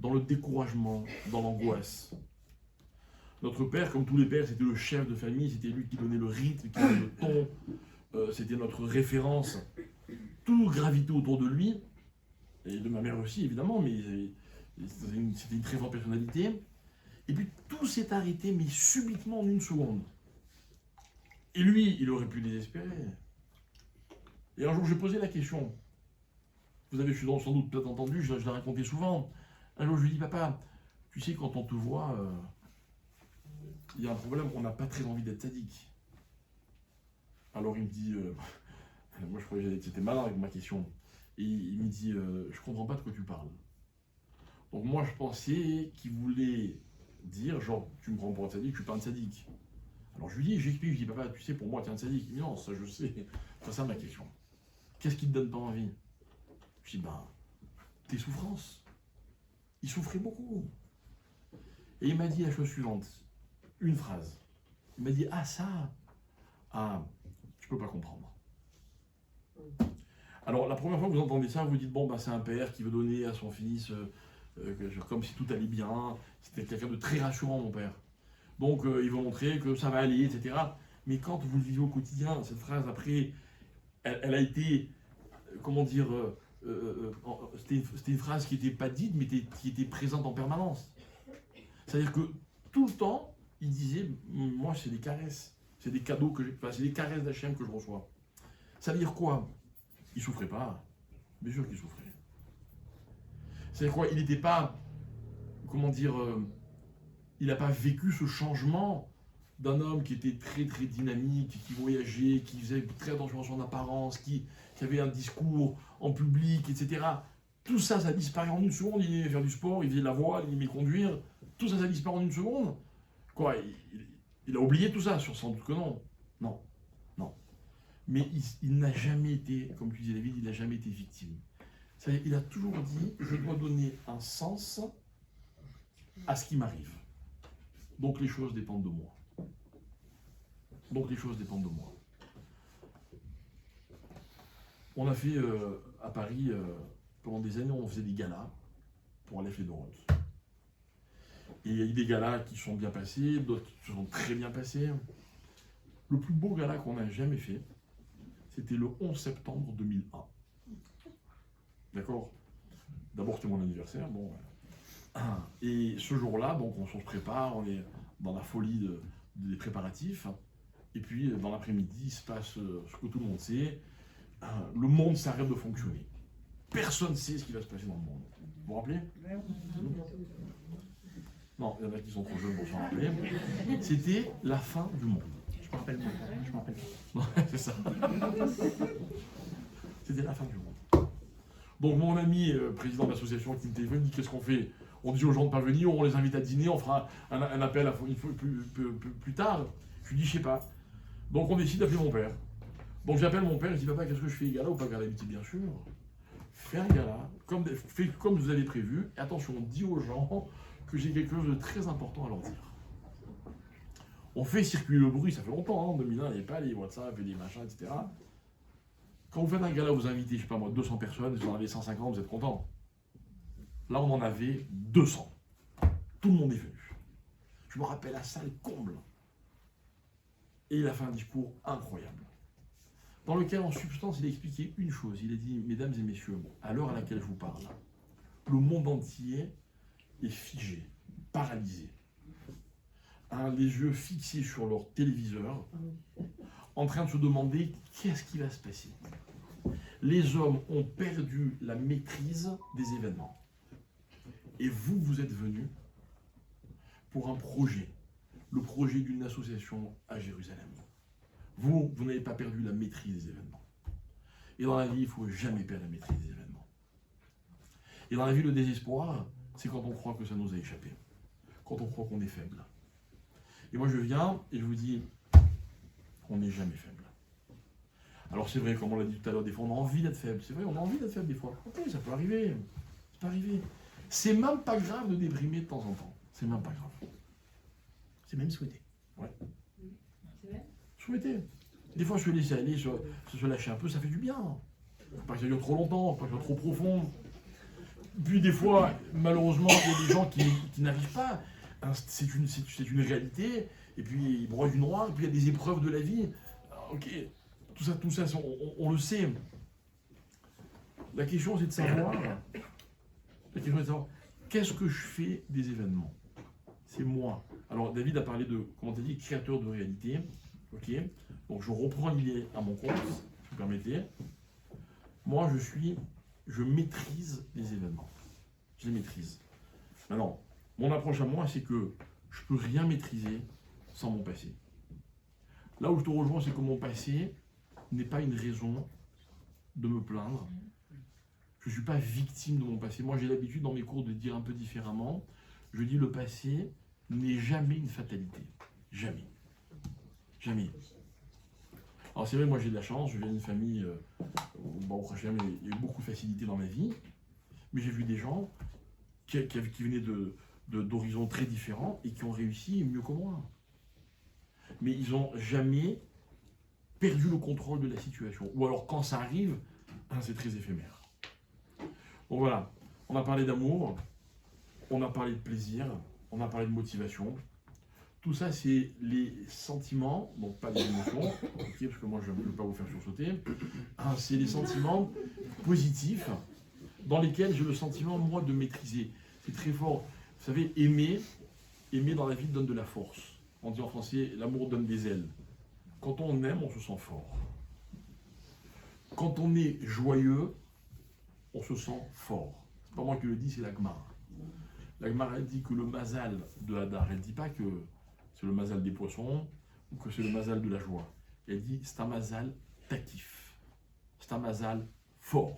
dans le découragement, dans l'angoisse. Notre père, comme tous les pères, c'était le chef de famille, c'était lui qui donnait le rythme, qui donnait le ton, c'était notre référence. Tout gravitait autour de lui, et de ma mère aussi évidemment, mais c'était une très forte personnalité. Et puis tout s'est arrêté, mais subitement en une seconde. Et lui, il aurait pu désespérer. Et un jour, je lui ai posé la question. Vous avez sans doute peut-être entendu, je l'ai raconté souvent. Un jour, je lui ai dit, papa, tu sais, quand on te voit, il y a un problème, on n'a pas très envie d'être sadique. Alors il me dit, moi je croyais que c'était malin avec ma question. Et il me dit, je comprends pas de quoi tu parles. Donc moi je pensais qu'il voulait dire, genre, tu me prends pour un sadique, je suis pas un sadique. Alors je lui dis, j'explique, je dis, papa, tu sais, pour moi, tu es un sadique. Il me dit, non, ça je sais. C'est ça ma question. Qu'est-ce qui te donne pas envie? Je dis, ben, tes souffrances. Il souffrait beaucoup. Et il m'a dit la chose suivante, une phrase. Il m'a dit, ah ça, ah, tu peux pas comprendre. Alors la première fois que vous entendez ça, vous dites, bon, bah, c'est un père qui veut donner à son fils, comme si tout allait bien. C'était quelqu'un de très rassurant, mon père. Donc il veut montrer que ça va aller, etc. Mais quand vous le vivez au quotidien, cette phrase, après, elle a été, comment dire, c'était une phrase qui n'était pas dite, mais qui était présente en permanence. C'est-à-dire que tout le temps, il disait, moi c'est des caresses, c'est des cadeaux c'est des caresses d'Hachem que je reçois. Ça veut dire quoi? Il souffrait pas. Bien sûr qu'il souffrait. C'est-à-dire quoi? Il n'était pas, comment dire, il n'a pas vécu ce changement d'un homme qui était très très dynamique, qui voyageait, qui faisait très attention à son apparence, qui avait un discours en public, etc. Tout ça, ça disparaît en une seconde. Il aimait faire du sport, il faisait de la voile, il aimait conduire. Tout ça, ça disparaît en une seconde. Quoi, il a oublié tout ça? Sans doute que non. Non, non. Mais il n'a jamais été, comme tu disais David, il n'a jamais été victime. C'est-à-dire, il a toujours dit, je dois donner un sens à ce qui m'arrive. Donc les choses dépendent de moi. Donc les choses dépendent de moi. On a fait à Paris, pendant des années, on faisait des galas pour aller faire de route. Et il y a eu des galas qui sont bien passés, d'autres qui se sont très bien passés. Le plus beau gala qu'on a jamais fait, c'était le 11 septembre 2001. D'accord? D'abord, c'était mon anniversaire. Bon, Et ce jour-là, donc on se prépare, on est dans la folie des préparatifs. Et puis dans l'après-midi, il se passe ce que tout le monde sait. Le monde s'arrête de fonctionner. Personne ne sait ce qui va se passer dans le monde. Vous vous rappelez? Non, il y en a qui sont trop jeunes pour s'en rappeler. C'était la fin du monde.
Je me rappelle pas. Je me rappelle pas.
Ouais, c'est ça. C'était la fin du monde. Donc mon ami, président de l'association qui me téléphone, dit qu'est-ce qu'on fait? On dit aux gens de ne pas venir, on les invite à dîner, on fera un appel une fois plus tard. Je lui dis, je sais pas. Donc on décide d'appeler mon père. Donc j'appelle mon père, je dis, papa, qu'est-ce que je fais, gala ou pas gala? Il me dit, bien sûr, fais un gala, fais comme vous avez prévu, et attention, on dit aux gens que j'ai quelque chose de très important à leur dire. On fait circuler le bruit, ça fait longtemps, hein, en 2001, il n'y avait pas les WhatsApp et les machins, etc. Quand vous faites un gala, vous invitez, je sais pas moi, 200 personnes, vous en avez 150, vous êtes content. Là, on en avait 200. Tout le monde est venu. Je me rappelle la salle comble. Et il a fait un discours incroyable, dans lequel, en substance, il a expliqué une chose. Il a dit, mesdames et messieurs, à l'heure à laquelle je vous parle, le monde entier est figé, paralysé. Les yeux fixés sur leur téléviseur, en train de se demander qu'est-ce qui va se passer. Les hommes ont perdu la maîtrise des événements. Et vous, vous êtes venus pour un projet, le projet d'une association à Jérusalem. Vous n'avez pas perdu la maîtrise des événements. Et dans la vie, il ne faut jamais perdre la maîtrise des événements. Et dans la vie, le désespoir, c'est quand on croit que ça nous a échappé, quand on croit qu'on est faible. Et moi, je viens et je vous dis, on n'est jamais faible. Alors c'est vrai, comme on l'a dit tout à l'heure, des fois on a envie d'être faible. C'est vrai, on a envie d'être faible des fois. Ok, ça peut arriver. Ça peut arriver. C'est même pas grave de déprimer de temps en temps. C'est même pas grave.
C'est même souhaité.
Ouais.
C'est vrai?
Souhaiter. Des fois, se laisser aller, se lâcher un peu, ça fait du bien. Pas que ça dure trop longtemps, pas que ça soit trop profond. Puis des fois, malheureusement, il y a des gens qui n'arrivent pas. C'est une réalité. Et puis, ils broient du noir. Et puis, il y a des épreuves de la vie. Ok, tout ça, on le sait. La question, c'est de savoir. Qu'est-ce que je fais des événements? C'est moi. Alors, David a parlé de, comment tu as dit, créateur de réalité. Ok. Donc, je reprends l'idée à mon compte, si vous permettez. Moi, je maîtrise les événements. Je les maîtrise. Maintenant, mon approche à moi, c'est que je ne peux rien maîtriser sans mon passé. Là où je te rejoins, c'est que mon passé n'est pas une raison de me plaindre. Je ne suis pas victime de mon passé. Moi, j'ai l'habitude dans mes cours de dire un peu différemment. Je dis le passé n'est jamais une fatalité. Jamais. Jamais. Alors c'est vrai, moi j'ai de la chance, je viens d'une famille où il y a eu beaucoup de facilité dans ma vie, mais j'ai vu des gens qui venaient d'horizons très différents et qui ont réussi mieux que moi. Mais ils n'ont jamais perdu le contrôle de la situation. Ou alors quand ça arrive, c'est très éphémère. Donc voilà, on a parlé d'amour, on a parlé de plaisir, on a parlé de motivation. Tout ça, c'est les sentiments, donc pas les émotions, okay, parce que moi je ne veux pas vous faire sursauter. C'est les sentiments positifs dans lesquels j'ai le sentiment, moi, de maîtriser. C'est très fort. Vous savez, aimer dans la vie donne de la force. On dit en français, l'amour donne des ailes. Quand on aime, on se sent fort. Quand on est joyeux, on se sent fort. C'est pas moi qui le dis, c'est la Gemara. La Gemara, elle dit que le mazal de Hadar, elle ne dit pas que c'est le mazal des poissons ou que c'est le mazal de la joie. Elle dit c'est un mazal takif. C'est un mazal fort.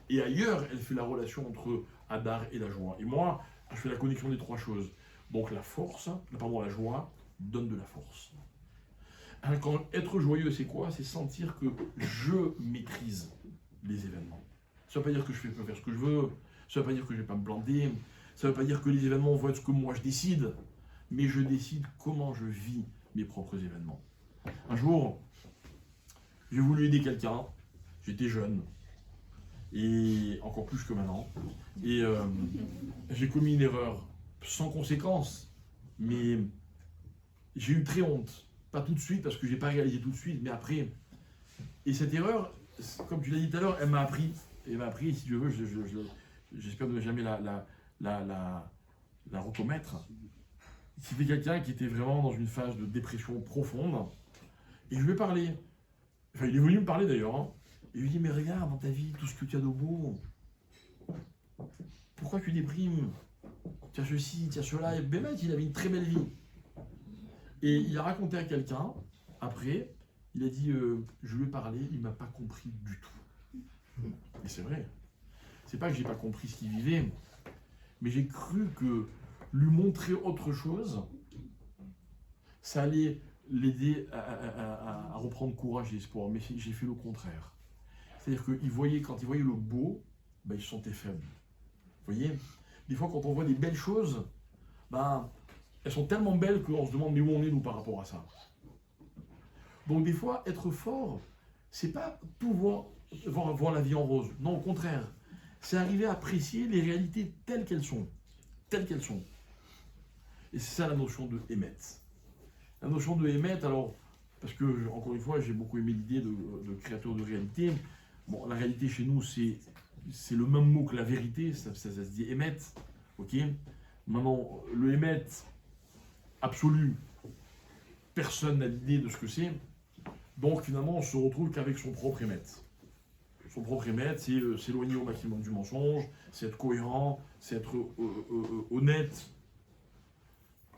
Et ailleurs, elle fait la relation entre Hadar et la joie. Et moi, je fais la connexion des trois choses. Donc la joie donne de la force. Quand être joyeux, c'est quoi? C'est sentir que je maîtrise les événements. Ça ne veut pas dire que je peux faire ce que je veux. Ça ne veut pas dire que je ne vais pas me blender. Ça ne veut pas dire que les événements vont être ce que moi je décide. Mais je décide comment je vis mes propres événements. Un jour, j'ai voulu aider quelqu'un. J'étais jeune. Et encore plus que maintenant. Et j'ai commis une erreur sans conséquence. Mais j'ai eu très honte. Pas tout de suite, parce que je n'ai pas réalisé tout de suite, mais après. Et cette erreur, comme tu l'as dit tout à l'heure, elle m'a appris. Elle m'a appris, et si tu veux, j'espère ne jamais la recommettre. C'était quelqu'un qui était vraiment dans une phase de dépression profonde. Et je lui ai parlé. Enfin, il est venu me parler d'ailleurs. Hein. Et je lui ai dit, mais regarde dans ta vie tout ce que tu as de beau. Pourquoi tu déprimes? Tu as ceci, tu as cela. Et Bémet, il avait une très belle vie. Et il a raconté à quelqu'un, après, il a dit, je lui ai parlé, il ne m'a pas compris du tout. Et c'est vrai. C'est pas que j'ai pas compris ce qu'il vivait, mais j'ai cru que lui montrer autre chose, ça allait l'aider à reprendre courage et espoir. Mais j'ai fait le contraire. C'est-à-dire qu'il voyait, quand il voyait le beau, ben, il se sentait faible. Vous voyez? Des fois, quand on voit des belles choses, ben, elles sont tellement belles qu'on se demande mais où on est nous par rapport à ça. Donc des fois, être fort, c'est pas tout voir la vie en rose. Non, au contraire. C'est arriver à apprécier les réalités telles qu'elles sont. Telles qu'elles sont. Et c'est ça la notion de émettre. La notion de émettre, alors, parce que, encore une fois, j'ai beaucoup aimé l'idée de créateur de réalité. Bon, la réalité chez nous, c'est le même mot que la vérité, ça se dit émettre. Ok? Maintenant, le émettre absolu, personne n'a l'idée de ce que c'est. Donc finalement, on se retrouve qu'avec son propre émettre. Son propre émettre, c'est s'éloigner au maximum du mensonge, c'est être cohérent, c'est être honnête.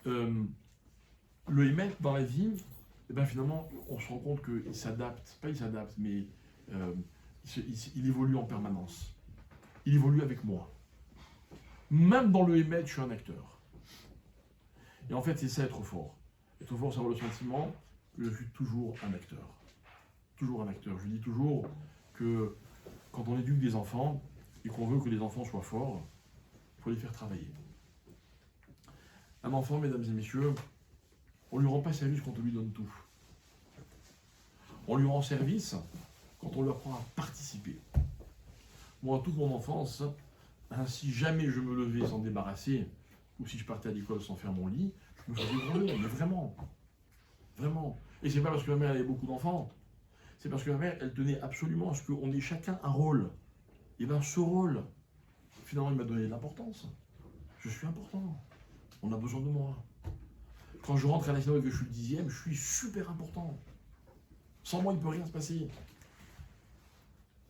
Le émettre dans la vie, eh ben finalement, on se rend compte qu'il s'adapte, pas il s'adapte, mais il évolue en permanence. Il évolue avec moi. Même dans le émettre, je suis un acteur. Et en fait, c'est ça être fort. Être fort, c'est avoir le sentiment que je suis toujours un acteur. Toujours un acteur. Je dis toujours que quand on éduque des enfants et qu'on veut que les enfants soient forts, il faut les faire travailler. Un enfant, mesdames et messieurs, on ne lui rend pas service quand on lui donne tout. On lui rend service quand on lui apprend à participer. Moi, toute mon enfance, si jamais je me levais sans débarrasser, ou si je partais à l'école sans faire mon lit, je me faisais gronder, mais vraiment. Vraiment. Et c'est pas parce que ma mère avait beaucoup d'enfants, c'est parce que ma mère, elle tenait absolument à ce qu'on ait chacun un rôle. Et bien ce rôle, finalement, il m'a donné de l'importance. Je suis important. On a besoin de moi. Quand je rentre à la synagogue et que je suis le 10e, je suis super important. Sans moi, il ne peut rien se passer.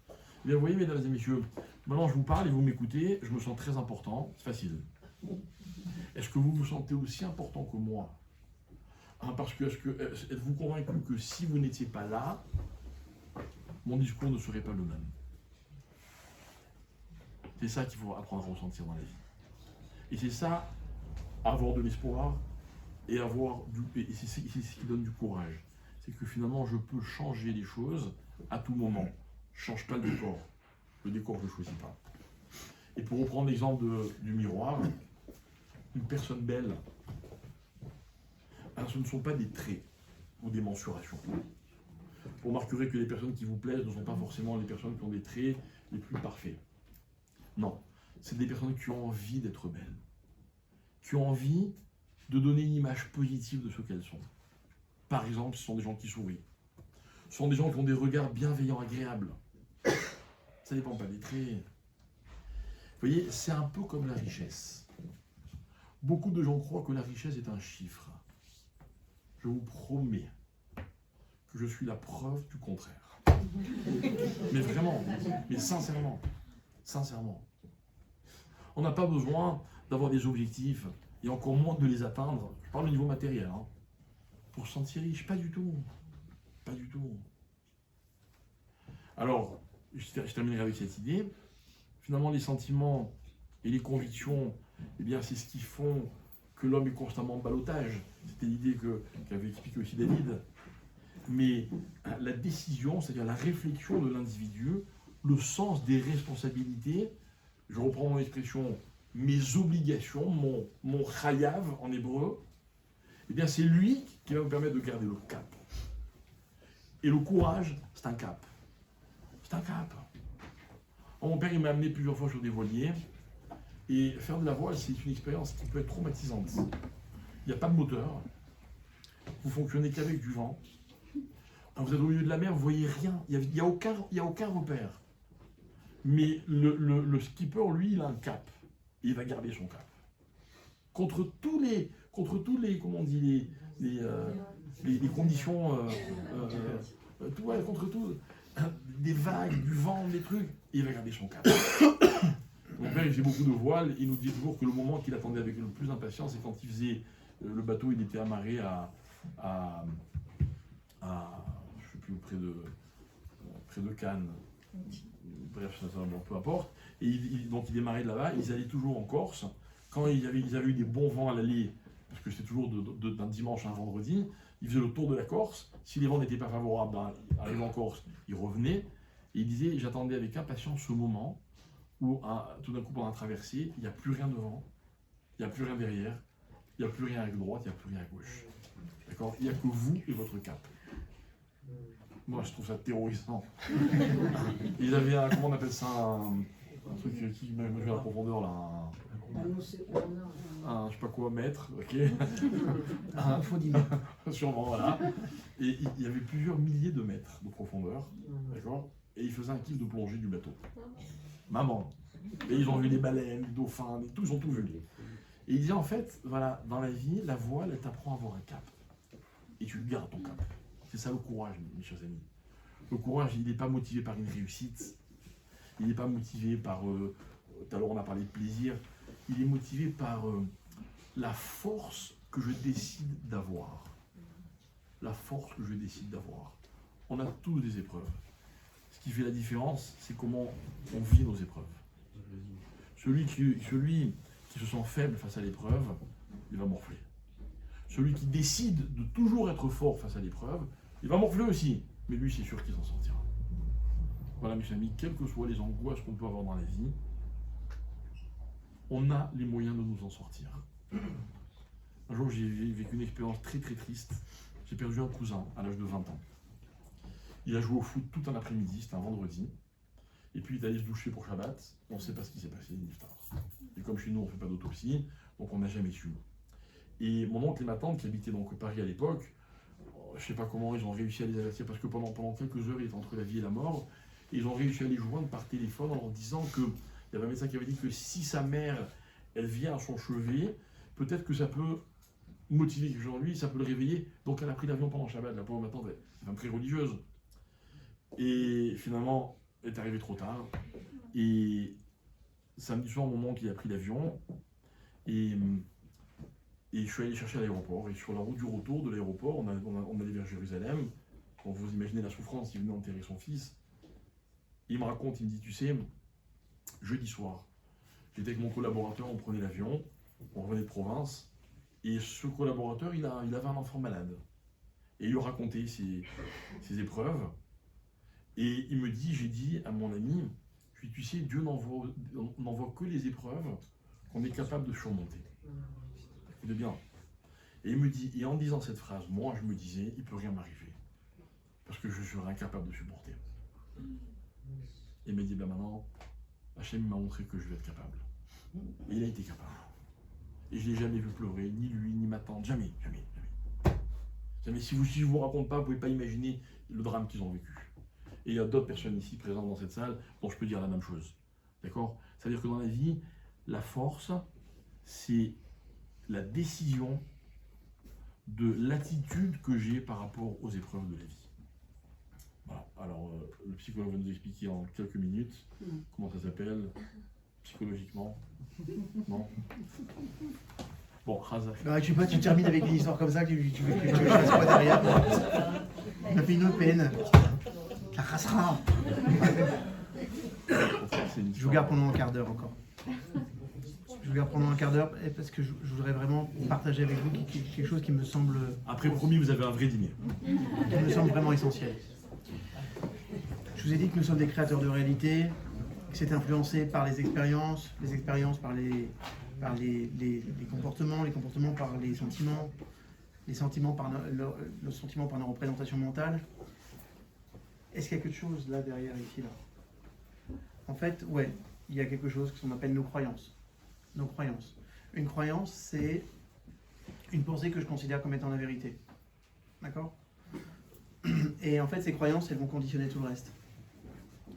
Eh bien, vous voyez, mesdames et messieurs, maintenant je vous parle et vous m'écoutez, je me sens très important, c'est facile. Est-ce que vous vous sentez aussi important que moi? Parce que, êtes-vous convaincu que si vous n'étiez pas là, mon discours ne serait pas le même? C'est ça qu'il faut apprendre à ressentir dans la vie. Et c'est ça, avoir de l'espoir et c'est ce qui donne du courage. C'est que finalement, je peux changer les choses à tout moment. Je ne change pas le décor. Le décor, je ne le choisis pas. Et pour reprendre l'exemple du miroir, une personne belle, alors ce ne sont pas des traits ou des mensurations. Vous remarquerez que les personnes qui vous plaisent ne sont pas forcément les personnes qui ont des traits les plus parfaits. Non, c'est des personnes qui ont envie d'être belles, qui ont envie de donner une image positive de ce qu'elles sont. Par exemple, ce sont des gens qui sourient. Ce sont des gens qui ont des regards bienveillants, agréables. Ça ne dépend pas des traits. Vous voyez, c'est un peu comme la richesse. Beaucoup de gens croient que la richesse est un chiffre. Je vous promets que je suis la preuve du contraire. Mais vraiment, mais sincèrement, sincèrement. On n'a pas besoin d'avoir des objectifs et encore moins de les atteindre. Je parle au niveau matériel, hein, pour se sentir riche. Pas du tout. Pas du tout. Alors, je terminerai avec cette idée. Finalement, les sentiments et les convictions, eh bien, c'est ce qui font que l'homme est constamment en ballottage. C'était l'idée qu'avait expliqué aussi David. Mais la décision, c'est-à-dire la réflexion de l'individu, le sens des responsabilités, je reprends mon expression, mes obligations, mon chayav en hébreu, eh bien, c'est lui qui va me permettre de garder le cap. Et le courage, c'est un cap. C'est un cap. Mon père, il m'a amené plusieurs fois sur des voiliers. Et faire de la voile, c'est une expérience qui peut être traumatisante. Il n'y a pas de moteur. Vous fonctionnez qu'avec du vent. Quand vous êtes au milieu de la mer, vous ne voyez rien. Il n'y a aucun repère. Mais le skipper, lui, il a un cap. Et il va garder son cap. contre tous les, comment on dit, les conditions, tout, ouais, contre tout, des vagues, du vent, des trucs, et il va garder son cap. Mon père, il fait beaucoup de voile, il nous dit toujours que le moment qu'il attendait avec le plus d'impatience, c'est quand il faisait le bateau, il était amarré à je sais plus, près de Cannes. Bref, bon, peu importe. Et donc il démarrait de là-bas, ils allaient toujours en Corse. Quand ils avaient eu des bons vents à l'aller, parce que c'était toujours d'un dimanche à un vendredi, ils faisaient le tour de la Corse. Si les vents n'étaient pas favorables, arrivant en Corse, ils revenaient. Et ils disaient, j'attendais avec impatience ce moment où tout d'un coup, pendant la traversée, il n'y a plus rien devant, il n'y a plus rien derrière, il n'y a plus rien à droite, il n'y a plus rien à gauche. D'accord? Il n'y a que vous et votre cap. Moi, je trouve ça terrorisant. Ils avaient un, comment on appelle ça, un truc qui mesure la profondeur, là, un je sais pas quoi, mètre, ok.
Il faut 10 mètres.
Sûrement, voilà. Et il y avait plusieurs milliers de mètres de profondeur, d'accord. Et ils faisaient un kiff de plongée du bateau. Maman. Et ils ont vu les baleines, les dauphins, ils ont tout vu. Et il disait en fait, voilà, dans la vie, la voile, elle t'apprend à avoir un cap. Et tu gardes ton cap. C'est ça le courage, mes chers amis. Le courage, il n'est pas motivé par une réussite. Il n'est pas motivé par, tout à l'heure on a parlé de plaisir, il est motivé par la force que je décide d'avoir. La force que je décide d'avoir. On a tous des épreuves. Ce qui fait la différence, c'est comment on vit nos épreuves. Celui qui se sent faible face à l'épreuve, il va morfler. Celui qui décide de toujours être fort face à l'épreuve, il va morfler aussi, mais lui c'est sûr qu'il s'en sortira. Voilà mes amis, quelles que soient les angoisses qu'on peut avoir dans la vie, on a les moyens de nous en sortir. Un jour j'ai vécu une expérience très très triste. J'ai perdu un cousin à l'âge de 20 ans. Il a joué au foot tout un après-midi, c'était un vendredi. Et puis il est allé se doucher pour Shabbat. On ne sait pas ce qui s'est passé, niftar. Et comme chez nous on ne fait pas d'autopsie, donc on n'a jamais su. Et mon oncle et ma tante qui habitaient donc Paris à l'époque, je ne sais pas comment ils ont réussi à les avertir parce que pendant quelques heures il était entre la vie et la mort. Et ils ont réussi à les joindre par téléphone en leur disant qu'il y avait un médecin qui avait dit que si sa mère elle vient à son chevet, peut-être que ça peut motiver quelque chose en lui, ça peut le réveiller. Donc elle a pris l'avion pendant Shabbat, la pauvre ma tante, elle est très religieuse. Et finalement, elle est arrivée trop tard. Et samedi soir, mon oncle il a pris l'avion. Et je suis allé chercher à l'aéroport. Et sur la route du retour de l'aéroport, on allait vers Jérusalem. Donc vous imaginez la souffrance, il venait enterrer son fils. Il me raconte, il me dit, tu sais, jeudi soir, j'étais avec mon collaborateur, on prenait l'avion, on revenait de province. Et ce collaborateur, il avait un enfant malade. Et il lui racontait ses épreuves. Et il me dit, j'ai dit à mon ami, tu sais, Dieu n'envoie que les épreuves qu'on est capable de surmonter. Écoutez bien. Et il me dit, et en disant cette phrase, moi je me disais, il ne peut rien m'arriver. Parce que je serai incapable de supporter. Et il m'a dit, ben maintenant, Hachem m'a montré que je vais être capable. Et il a été capable. Et je ne l'ai jamais vu pleurer, ni lui, ni ma tante, jamais, jamais, jamais. Jamais. Si je vous raconte pas, vous ne pouvez pas imaginer le drame qu'ils ont vécu. Et il y a d'autres personnes ici présentes dans cette salle dont je peux dire la même chose. D'accord? C'est-à-dire que dans la vie, la force, c'est la décision de l'attitude que j'ai par rapport aux épreuves de la vie. Voilà. Alors, le psychologue va nous expliquer en quelques minutes comment ça s'appelle psychologiquement. Non? Bon, Razak.
Bah, je sais pas, tu termines avec une histoire comme ça, tu veux que je fasse quoi derrière? On a fait une autre peine. La rasera. Je vous garde pendant un quart d'heure encore. Je vous garde pendant un quart d'heure parce que je voudrais vraiment partager avec vous quelque chose qui me semble...
Après, promis, vous avez un vrai dîner.
Qui me semble vraiment essentiel. Je vous ai dit que nous sommes des créateurs de réalité, que c'est influencé par les expériences par les comportements, les comportements par les sentiments par nos sentiments par nos représentations mentales. Est-ce qu'il y a quelque chose là derrière, ici, là? En fait, ouais, il y a quelque chose qu'on appelle nos croyances. Nos croyances. Une croyance, c'est une pensée que je considère comme étant la vérité. D'accord? Et en fait, ces croyances, elles vont conditionner tout le reste.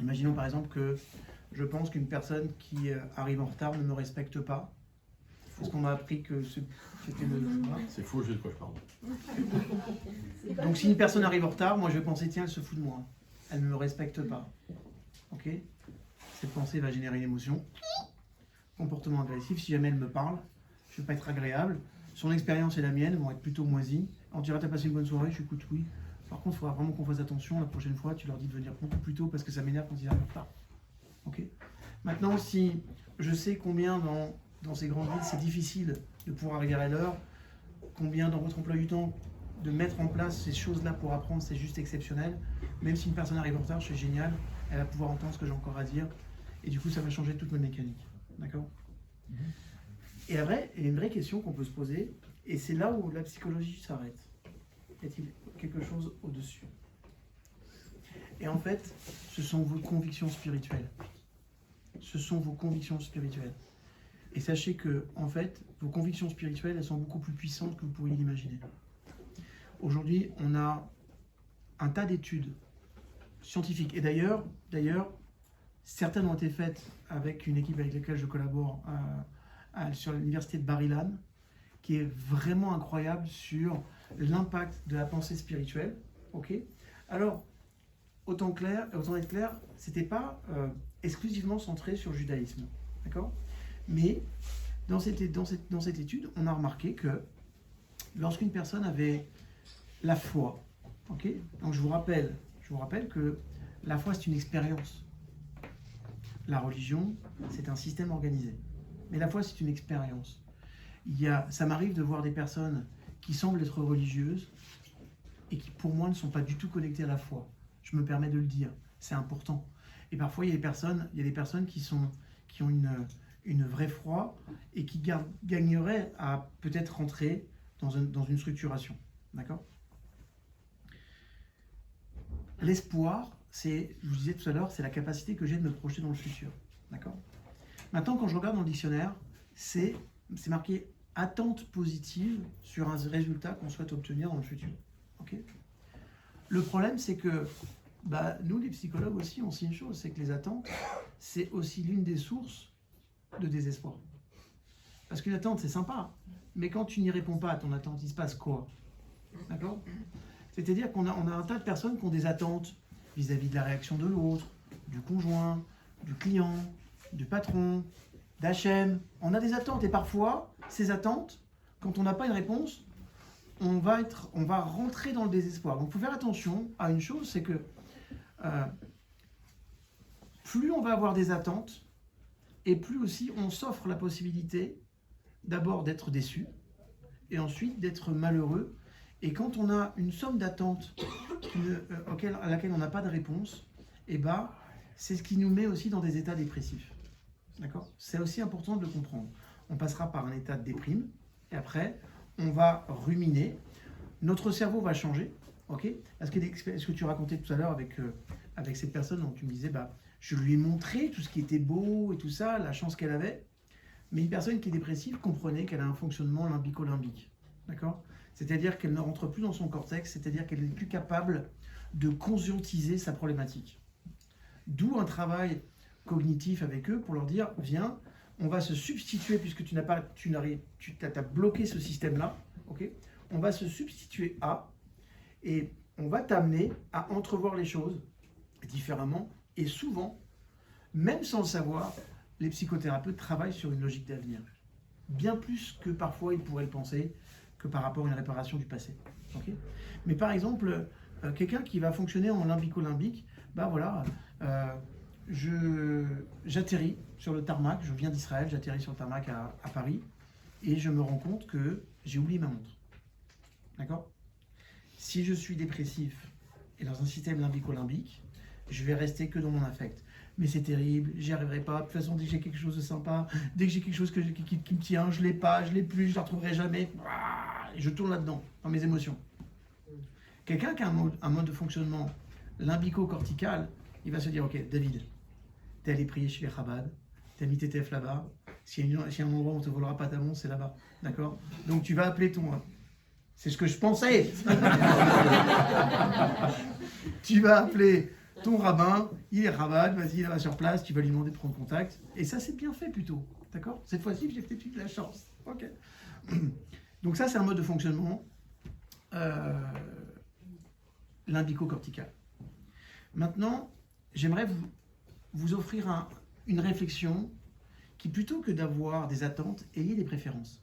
Imaginons par exemple que je pense qu'une personne qui arrive en retard ne me respecte pas. parce qu'on m'a appris que c'était le... voilà.
C'est faux, je sais de quoi je parle.
Donc si une personne arrive en retard, moi je vais penser, tiens, elle se fout de moi. Elle ne me respecte pas. Ok? Cette pensée va générer une émotion. Comportement agressif, si jamais elle me parle, je ne vais pas être agréable. Son expérience et la mienne vont être plutôt moisies. On dirait, t'as passé une bonne soirée, je suis écoute, oui. Par contre, il faudra vraiment qu'on fasse attention. La prochaine fois, tu leur dis de venir beaucoup plus tôt parce que ça m'énerve quand ils arrivent en retard. Ok? Maintenant, si je sais combien dans ces grandes villes, c'est difficile de pouvoir arriver à l'heure, combien dans votre emploi du temps, de mettre en place ces choses-là pour apprendre, c'est juste exceptionnel. Même si une personne arrive en retard, c'est génial. Elle va pouvoir entendre ce que j'ai encore à dire. Et du coup, ça va changer toute ma mécanique. D'accord? Et après, il y a une vraie question qu'on peut se poser, et c'est là où la psychologie s'arrête. Y a-t-il quelque chose au-dessus? Et en fait, ce sont vos convictions spirituelles. Ce sont vos convictions spirituelles. Et sachez que, en fait, vos convictions spirituelles, elles sont beaucoup plus puissantes que vous pourriez l'imaginer. Aujourd'hui, on a un tas d'études scientifiques. Et d'ailleurs, certaines ont été faites avec une équipe avec laquelle je collabore sur l'université de Bar-Ilan, qui est vraiment incroyable sur l'impact de la pensée spirituelle. Ok? Alors, autant être clair, c'était pas exclusivement centré sur le judaïsme. D'accord? Mais dans cette étude, on a remarqué que lorsqu'une personne avait la foi, ok? Donc je vous rappelle que la foi, c'est une expérience. La religion, c'est un système organisé. Mais la foi, c'est une expérience. Ça m'arrive de voir des personnes qui semblent être religieuses et qui, pour moi, ne sont pas du tout connectées à la foi. Je me permets de le dire, c'est important. Et parfois, il y a des personnes qui ont une vraie foi et qui gagneraient à peut-être rentrer dans une structuration. D'accord? L'espoir, je vous disais tout à l'heure, c'est la capacité que j'ai de me projeter dans le futur. D'accord? Maintenant, quand je regarde dans le dictionnaire, c'est marqué attente positive sur un résultat qu'on souhaite obtenir dans le futur. Okay? Le problème, c'est que nous, les psychologues aussi, on sait une chose, c'est que les attentes, c'est aussi l'une des sources de désespoir. Parce qu'une attente, c'est sympa, mais quand tu n'y réponds pas à ton attente, il se passe quoi? D'accord? C'est-à-dire qu'on a un tas de personnes qui ont des attentes vis-à-vis de la réaction de l'autre, du conjoint, du client, du patron, d'H&M. On a des attentes et parfois, ces attentes, quand on n'a pas une réponse, on va rentrer dans le désespoir. Donc il faut faire attention à une chose, c'est que plus on va avoir des attentes, et plus aussi on s'offre la possibilité d'abord d'être déçu, et ensuite d'être malheureux. Et quand on a une somme d'attentes à laquelle on n'a pas de réponse, c'est ce qui nous met aussi dans des états dépressifs. D'accord? C'est aussi important de le comprendre. On passera par un état de déprime, et après, on va ruminer. Notre cerveau va changer. Ok? Est-ce que tu racontais tout à l'heure avec cette personne dont tu me disais, je lui ai montré tout ce qui était beau et tout ça, la chance qu'elle avait. Mais une personne qui est dépressive comprenait qu'elle a un fonctionnement limbico-limbique. D'accord? C'est-à-dire qu'elle ne rentre plus dans son cortex, c'est-à-dire qu'elle n'est plus capable de conscientiser sa problématique. D'où un travail cognitif avec eux pour leur dire, viens, on va se substituer, puisque tu as bloqué ce système-là, okay? On va se substituer à, et on va t'amener à entrevoir les choses différemment, et souvent, même sans le savoir, les psychothérapeutes travaillent sur une logique d'avenir. Bien plus que parfois ils pourraient le penser, que par rapport à une réparation du passé. Okay? Mais par exemple, quelqu'un qui va fonctionner en limbico-limbique, j'atterris sur le tarmac, je viens d'Israël, j'atterris sur le tarmac à Paris, et je me rends compte que j'ai oublié ma montre. D'accord? Si je suis dépressif et dans un système limbico-limbique, je vais rester que dans mon affect. Mais c'est terrible, j'y arriverai pas. De toute façon, dès que j'ai quelque chose de sympa, dès que j'ai quelque chose qui me tient, je l'ai pas, je l'ai plus, je la retrouverai jamais. Et je tourne là-dedans, dans mes émotions. Quelqu'un qui a un mode de fonctionnement limbico-cortical, il va se dire, ok, David, t'es allé prier chez les Chabad, t'as mis tes TF là-bas, s'il y a un endroit où on te volera pas ta montre, c'est là-bas. D'accord? Donc tu vas appeler ton... C'est ce que je pensais. Tu vas appeler ton rabbin, il est rabbin, vas-y, il va sur place, tu vas lui demander de prendre contact. Et ça, c'est bien fait plutôt. D'accord? Cette fois-ci, j'ai peut-être eu de la chance. Ok. Donc ça, c'est un mode de fonctionnement limbico-cortical. Maintenant, j'aimerais vous offrir une réflexion qui, plutôt que d'avoir des attentes, ayez des préférences.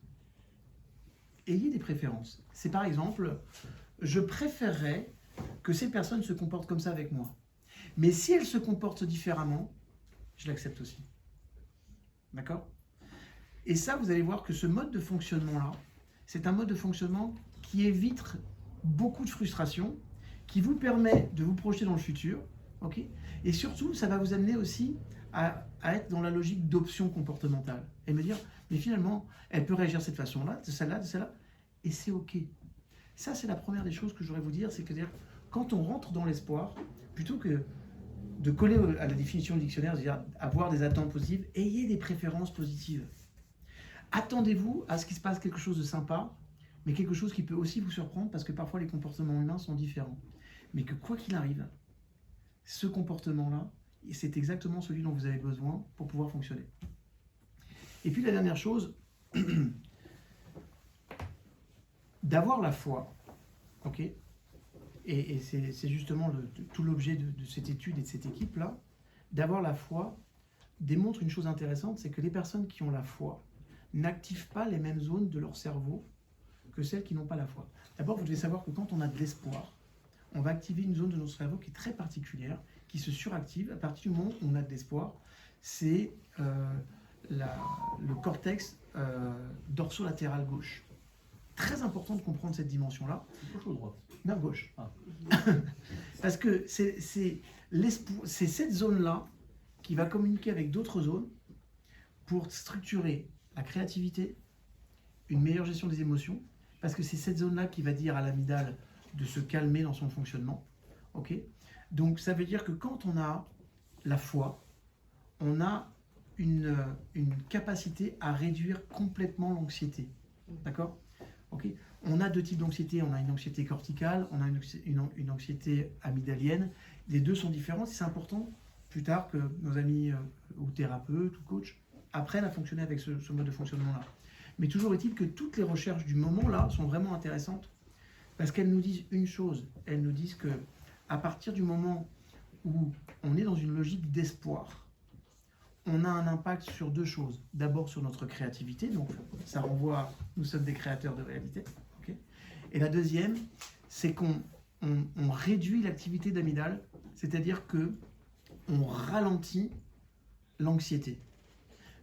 Ayez des préférences. C'est par exemple, je préférerais que ces personnes se comportent comme ça avec moi. Mais si elles se comportent différemment, je l'accepte aussi. D'accord? Et ça, vous allez voir que ce mode de fonctionnement-là, c'est un mode de fonctionnement qui évite beaucoup de frustration, qui vous permet de vous projeter dans le futur, ok? Et surtout, ça va vous amener aussi à être dans la logique d'option comportementale et me dire, mais finalement, elle peut réagir de cette façon-là, de celle-là, et c'est ok. Ça, c'est la première des choses que j'aurais vous dire, c'est que quand on rentre dans l'espoir, plutôt que de coller à la définition du dictionnaire, c'est-à-dire avoir des attentes positives, ayez des préférences positives. Attendez-vous à ce qu'il se passe quelque chose de sympa, mais quelque chose qui peut aussi vous surprendre parce que parfois les comportements humains sont différents. Mais que quoi qu'il arrive, ce comportement-là, c'est exactement celui dont vous avez besoin pour pouvoir fonctionner. Et puis la dernière chose, d'avoir la foi, ok? Et c'est justement tout l'objet de cette étude et de cette équipe-là, d'avoir la foi démontre une chose intéressante, c'est que les personnes qui ont la foi n'activent pas les mêmes zones de leur cerveau que celles qui n'ont pas la foi. D'abord, vous devez savoir que quand on a de l'espoir, on va activer une zone de notre cerveau qui est très particulière, qui se suractive à partir du moment où on a de l'espoir. C'est le cortex dorsolatéral gauche. Très important de comprendre cette dimension-là.
Gauche ou droite?
Non, gauche.
Ah.
Parce que c'est cette zone-là qui va communiquer avec d'autres zones pour structurer la créativité, une meilleure gestion des émotions, parce que c'est cette zone-là qui va dire à l'amygdale de se calmer dans son fonctionnement. Ok? Donc ça veut dire que quand on a la foi, on a une capacité à réduire complètement l'anxiété. D'accord? Ok? On a deux types d'anxiété. On a une anxiété corticale, on a une anxiété amygdalienne. Les deux sont différents. C'est important plus tard que nos amis ou thérapeutes ou coachs apprennent à fonctionner avec ce mode de fonctionnement-là. Mais toujours est-il que toutes les recherches du moment-là sont vraiment intéressantes parce qu'elles nous disent une chose. Elles nous disent que à partir du moment où on est dans une logique d'espoir, on a un impact sur deux choses. D'abord sur notre créativité, donc ça renvoie à nous sommes des créateurs de réalité. Okay? Et la deuxième, c'est qu'on réduit l'activité d'amygdale, c'est-à-dire que on ralentit l'anxiété.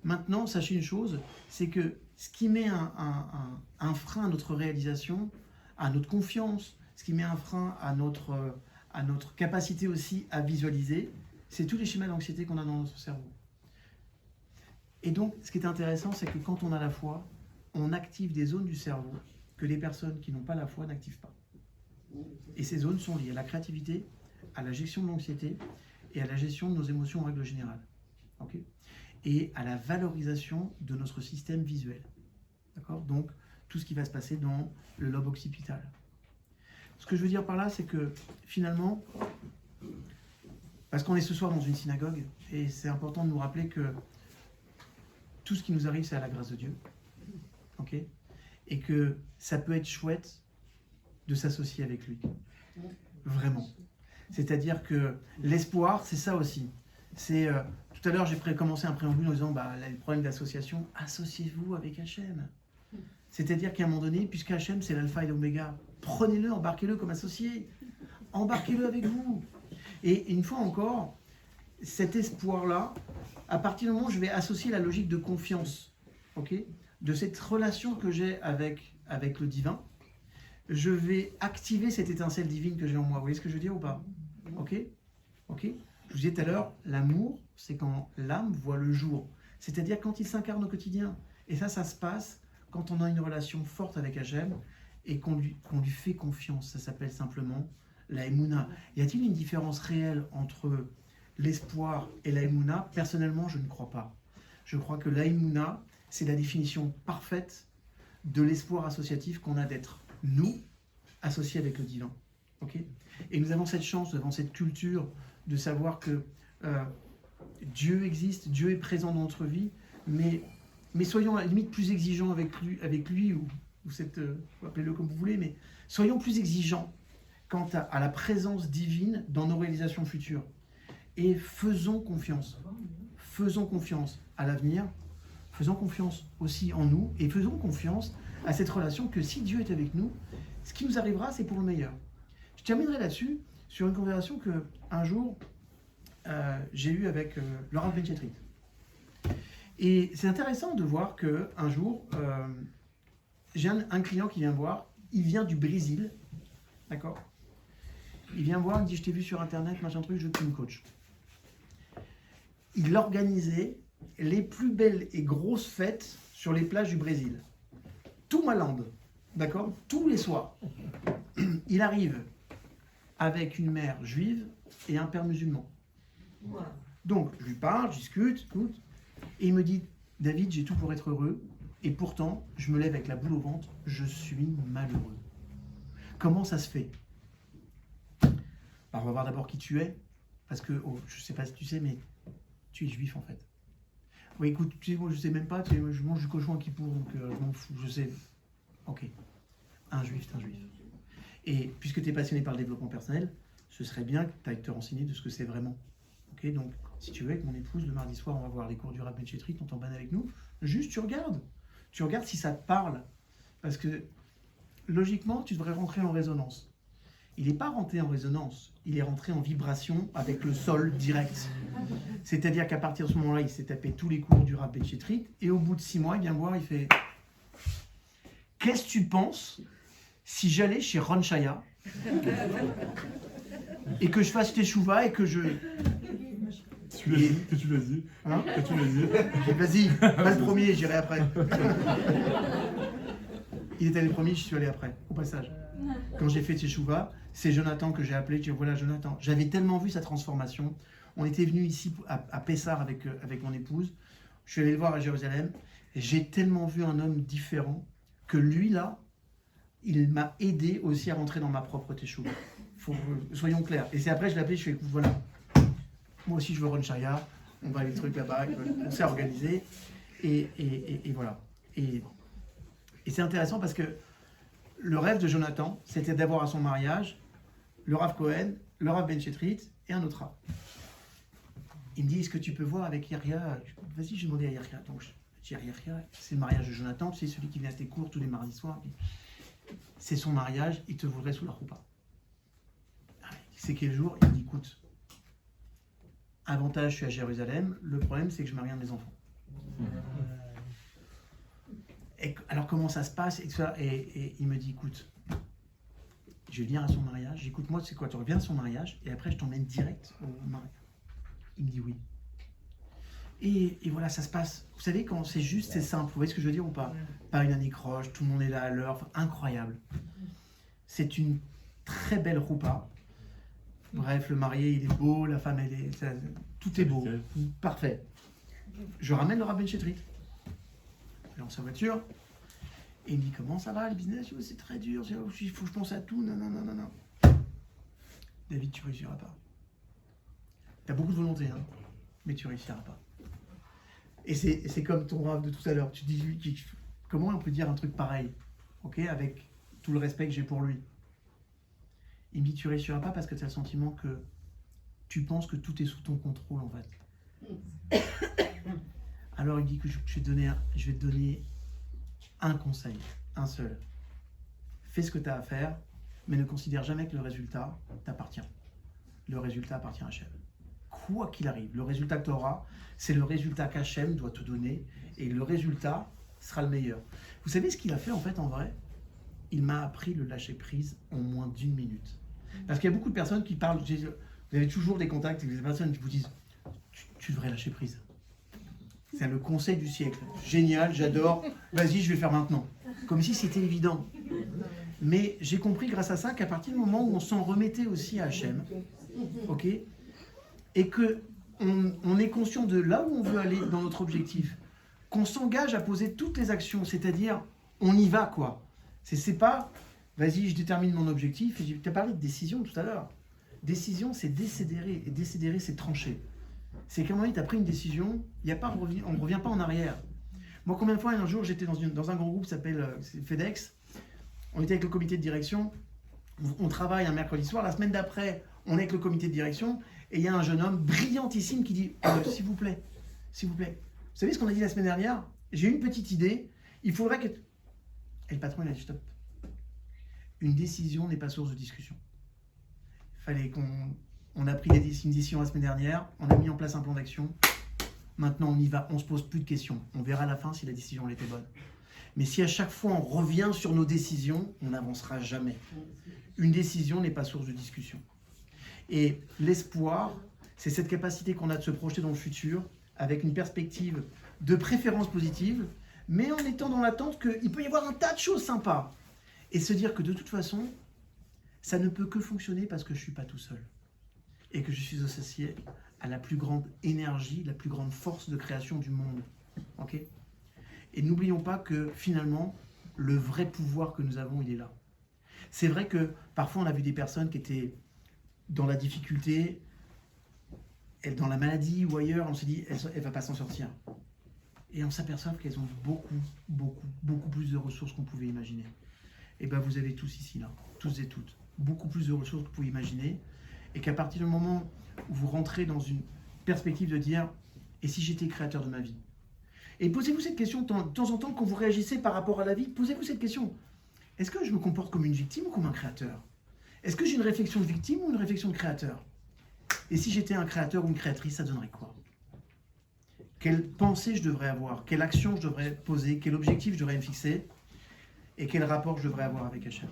Maintenant, sachez une chose, c'est que ce qui met un frein à notre réalisation, à notre confiance, ce qui met un frein à notre capacité aussi à visualiser, c'est tous les schémas d'anxiété qu'on a dans notre cerveau. Et donc, ce qui est intéressant, c'est que quand on a la foi, on active des zones du cerveau que les personnes qui n'ont pas la foi n'activent pas. Et ces zones sont liées à la créativité, à la gestion de l'anxiété et à la gestion de nos émotions en règle générale. Okay? Et à la valorisation de notre système visuel. D'accord? Donc, tout ce qui va se passer dans le lobe occipital. Ce que je veux dire par là, c'est que finalement, parce qu'on est ce soir dans une synagogue, et c'est important de nous rappeler que tout ce qui nous arrive, c'est à la grâce de Dieu. Ok? Et que ça peut être chouette de s'associer avec lui. Vraiment. C'est-à-dire que l'espoir, c'est ça aussi. C'est tout à l'heure, j'ai commencé un préambule en disant le problème d'association, associez-vous avec Hachem. C'est-à-dire qu'à un moment donné, puisque Hachem, c'est l'alpha et l'oméga, prenez-le, embarquez-le comme associé. Embarquez-le avec vous. Et une fois encore, cet espoir-là, à partir du moment où je vais associer la logique de confiance, okay, de cette relation que j'ai avec le divin, je vais activer cette étincelle divine que j'ai en moi. Vous voyez ce que je veux dire ou pas? Ok? Ok? Je vous disais tout à l'heure, l'amour, c'est quand l'âme voit le jour. C'est-à-dire quand il s'incarne au quotidien. Et ça se passe quand on a une relation forte avec Hachem et qu'on lui fait confiance. Ça s'appelle simplement la Emouna. Y a-t-il une différence réelle entre l'espoir et la Emouna? Personnellement, je ne crois pas. Je crois que la Emouna, c'est la définition parfaite de l'espoir associatif qu'on a d'être, nous, associés avec le divin. Okay? Et nous avons cette chance, nous avons cette culture de savoir que Dieu existe, Dieu est présent dans notre vie, mais soyons à la limite plus exigeants avec lui ou appelez-le comme vous voulez, mais soyons plus exigeants quant à la présence divine dans nos réalisations futures. Et faisons confiance à l'avenir, faisons confiance aussi en nous, et faisons confiance à cette relation que si Dieu est avec nous, ce qui nous arrivera, c'est pour le meilleur. Je terminerai là-dessus, sur une conversation qu'un jour, j'ai eue avec Laura Benchetrit. Et c'est intéressant de voir qu'un jour, j'ai un client qui vient me voir, il vient du Brésil, d'accord ? Il vient me voir, il me dit, je t'ai vu sur Internet, machin truc, je veux que tu me coaches. Il organisait les plus belles et grosses fêtes sur les plages du Brésil. Tout Malande, d'accord ? Tous les soirs. Il arrive avec une mère juive et un père musulman. Donc, je lui parle, je discute, tout, et il me dit, David, j'ai tout pour être heureux, et pourtant, je me lève avec la boule au ventre, je suis malheureux. Comment ça se fait ? On va voir d'abord qui tu es, parce que, je ne sais pas si tu sais, mais tu es juif en fait. Oui, écoute, tu sais, moi je ne sais même pas, je mange du cochon à Kippour, donc je m'en fous, je sais. Ok, un juif, c'est un juif. Et puisque tu es passionné par le développement personnel, ce serait bien que tu ailles te renseigner de ce que c'est vraiment. Ok, donc si tu veux, avec mon épouse, le mardi soir, on va voir les cours du Rav Benchetrit, on t'emmène avec nous. Juste, tu regardes si ça te parle. Parce que, logiquement, tu devrais rentrer en résonance. Il n'est pas rentré en résonance, il est rentré en vibration avec le sol direct. C'est-à-dire qu'à partir de ce moment-là, il s'est tapé tous les cours du Rav Benchetrit, et au bout de 6 mois, il vient me voir, il fait « Qu'est-ce que tu penses si j'allais chez Ron Shaya et que je fasse teshuva et que je... »
Que tu l'as dit.
Hein?
Que tu l'as dit.
Vas-y, pas le premier, j'irai après. Il est allé le premier, je suis allé après, au passage. Quand j'ai fait teshuva, c'est Jonathan que j'ai appelé, je dis voilà Jonathan, j'avais tellement vu sa transformation. On était venu ici à Pessar avec mon épouse, je suis allé le voir à Jérusalem, et j'ai tellement vu un homme différent que lui là, il m'a aidé aussi à rentrer dans ma propre teshuva. Soyons clairs. Et c'est après je l'ai appelé, je fais écoute voilà, moi aussi je veux Ron Shaya, on va aller les trucs là-bas, on s'est organisé, et voilà. Et c'est intéressant parce que le rêve de Jonathan, c'était d'avoir à son mariage le Rav Cohen, le Rav Benchetrit et un autre Rav. Il me dit, est-ce que tu peux voir avec Yaria ? Vas-y, j'ai demandé à Yaria. Donc, je dis à Yaria, c'est le mariage de Jonathan, tu sais, celui qui vient à tes cours tous les mardis soirs. C'est son mariage, il te voudrait sous la roupa. C'est quel jour ? Il me dit, écoute, avantage, je suis à Jérusalem, le problème, c'est que je marie un de mes enfants. Et alors comment ça se passe et il me dit écoute, je vais venir à son mariage, j'écoute moi, c'est quoi, tu reviens à son mariage et après je t'emmène direct au mariage. Il me dit oui. Et voilà, ça se passe. Vous savez, quand c'est juste, c'est simple, vous voyez ce que je veux dire ou pas ? Pas une anécroche, tout le monde est là à l'heure, enfin, incroyable. C'est une très belle roupa. Bref, le marié il est beau, la femme elle est... tout est beau, parfait. Je ramène le Rav Benchetrit dans sa voiture, et il me dit comment ça va le business? C'est très dur, il faut que je pense à tout, non. David, tu réussiras pas. Tu as beaucoup de volonté, hein, mais tu réussiras pas. Et c'est comme ton rêve de tout à l'heure, tu dis comment on peut dire un truc pareil, ok, avec tout le respect que j'ai pour lui. Il me dit tu réussiras pas parce que tu as le sentiment que tu penses que tout est sous ton contrôle en fait. Alors il dit que je vais te donner un conseil, un seul. Fais ce que tu as à faire, mais ne considère jamais que le résultat t'appartient. Le résultat appartient à Hachem. Quoi qu'il arrive, le résultat que tu auras, c'est le résultat qu'Hachem doit te donner, et le résultat sera le meilleur. Vous savez ce qu'il a fait en fait en vrai ? Il m'a appris le lâcher-prise en moins d'1 minute. Parce qu'il y a beaucoup de personnes qui parlent, vous avez toujours des contacts avec des personnes qui vous disent tu devrais lâcher prise. C'est le conseil du siècle. Génial, j'adore. Vas-y, je vais le faire maintenant. Comme si c'était évident. Mais j'ai compris grâce à ça qu'à partir du moment où on s'en remettait aussi à Hachem, ok, et que on est conscient de là où on veut aller dans notre objectif, qu'on s'engage à poser toutes les actions, c'est-à-dire on y va quoi. C'est pas, vas-y, je détermine mon objectif. Tu as parlé de décision tout à l'heure. Décision, c'est décidérer. Et décidérer, c'est trancher. C'est qu'à un moment donné, tu as pris une décision, on ne revient pas en arrière. Moi, combien de fois, un jour, j'étais dans un grand groupe qui s'appelle FedEx. On était avec le comité de direction. On travaille un mercredi soir. La semaine d'après, on est avec le comité de direction. Et il y a un jeune homme brillantissime qui dit s'il vous plaît, vous savez ce qu'on a dit la semaine dernière? J'ai une petite idée. Il faudrait que... Et le patron, il a dit stop. Une décision n'est pas source de discussion. Il fallait on a pris une décision la semaine dernière, on a mis en place un plan d'action. Maintenant, on y va, on se pose plus de questions. On verra à la fin si la décision elle était bonne. Mais si à chaque fois on revient sur nos décisions, on n'avancera jamais. Une décision n'est pas source de discussion. Et l'espoir, c'est cette capacité qu'on a de se projeter dans le futur avec une perspective de préférence positive, mais en étant dans l'attente qu'il peut y avoir un tas de choses sympas. Et se dire que de toute façon, ça ne peut que fonctionner parce que je ne suis pas tout seul. Et que je suis associé à la plus grande énergie, la plus grande force de création du monde. Okay ? Et n'oublions pas que finalement, le vrai pouvoir que nous avons, il est là. C'est vrai que parfois on a vu des personnes qui étaient dans la difficulté, dans la maladie ou ailleurs, on se dit, elle ne va pas s'en sortir. Et on s'aperçoit qu'elles ont beaucoup plus de ressources qu'on pouvait imaginer. Et bien vous avez tous ici, là, tous et toutes, beaucoup plus de ressources que vous pouvez imaginer. Et qu'à partir du moment où vous rentrez dans une perspective de dire, et si j'étais créateur de ma vie? Et posez-vous cette question de temps en temps quand vous réagissez par rapport à la vie, posez-vous cette question. Est-ce que je me comporte comme une victime ou comme un créateur? Est-ce que j'ai une réflexion de victime ou une réflexion de créateur? Et si j'étais un créateur ou une créatrice, ça donnerait quoi? Quelle pensée je devrais avoir? Quelle action je devrais poser? Quel objectif je devrais me fixer? Et quel rapport je devrais avoir avec Hachem?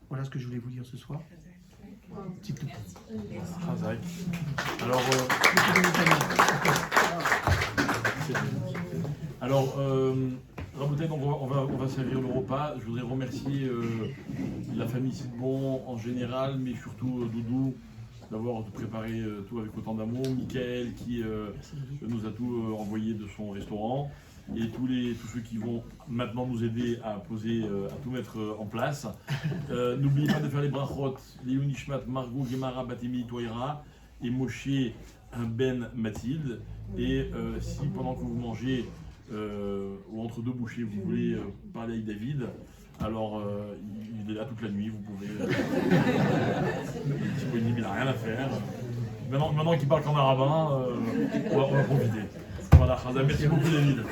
Voilà ce que je voulais vous dire ce soir. Petit tout.
Alors, Rabotai, donc on va servir le repas. Je voudrais remercier la famille Sidbon en général, mais surtout Doudou d'avoir préparé tout avec autant d'amour. Mickaël qui nous a tout envoyé de son restaurant. Et tous ceux qui vont maintenant nous aider à poser, à tout mettre en place. N'oubliez pas de faire les brachot, les Unishmat, Margot, Gemara, Batemi, Toira et Moshe Ben Mathilde. Et si pendant que vous mangez ou entre deux bouchées vous voulez parler avec David, alors il est là toute la nuit, vous pouvez. Il est disponible, il n'a rien à faire. Maintenant qu'il parle qu'en arabin, on va profiter. Voilà, merci beaucoup David.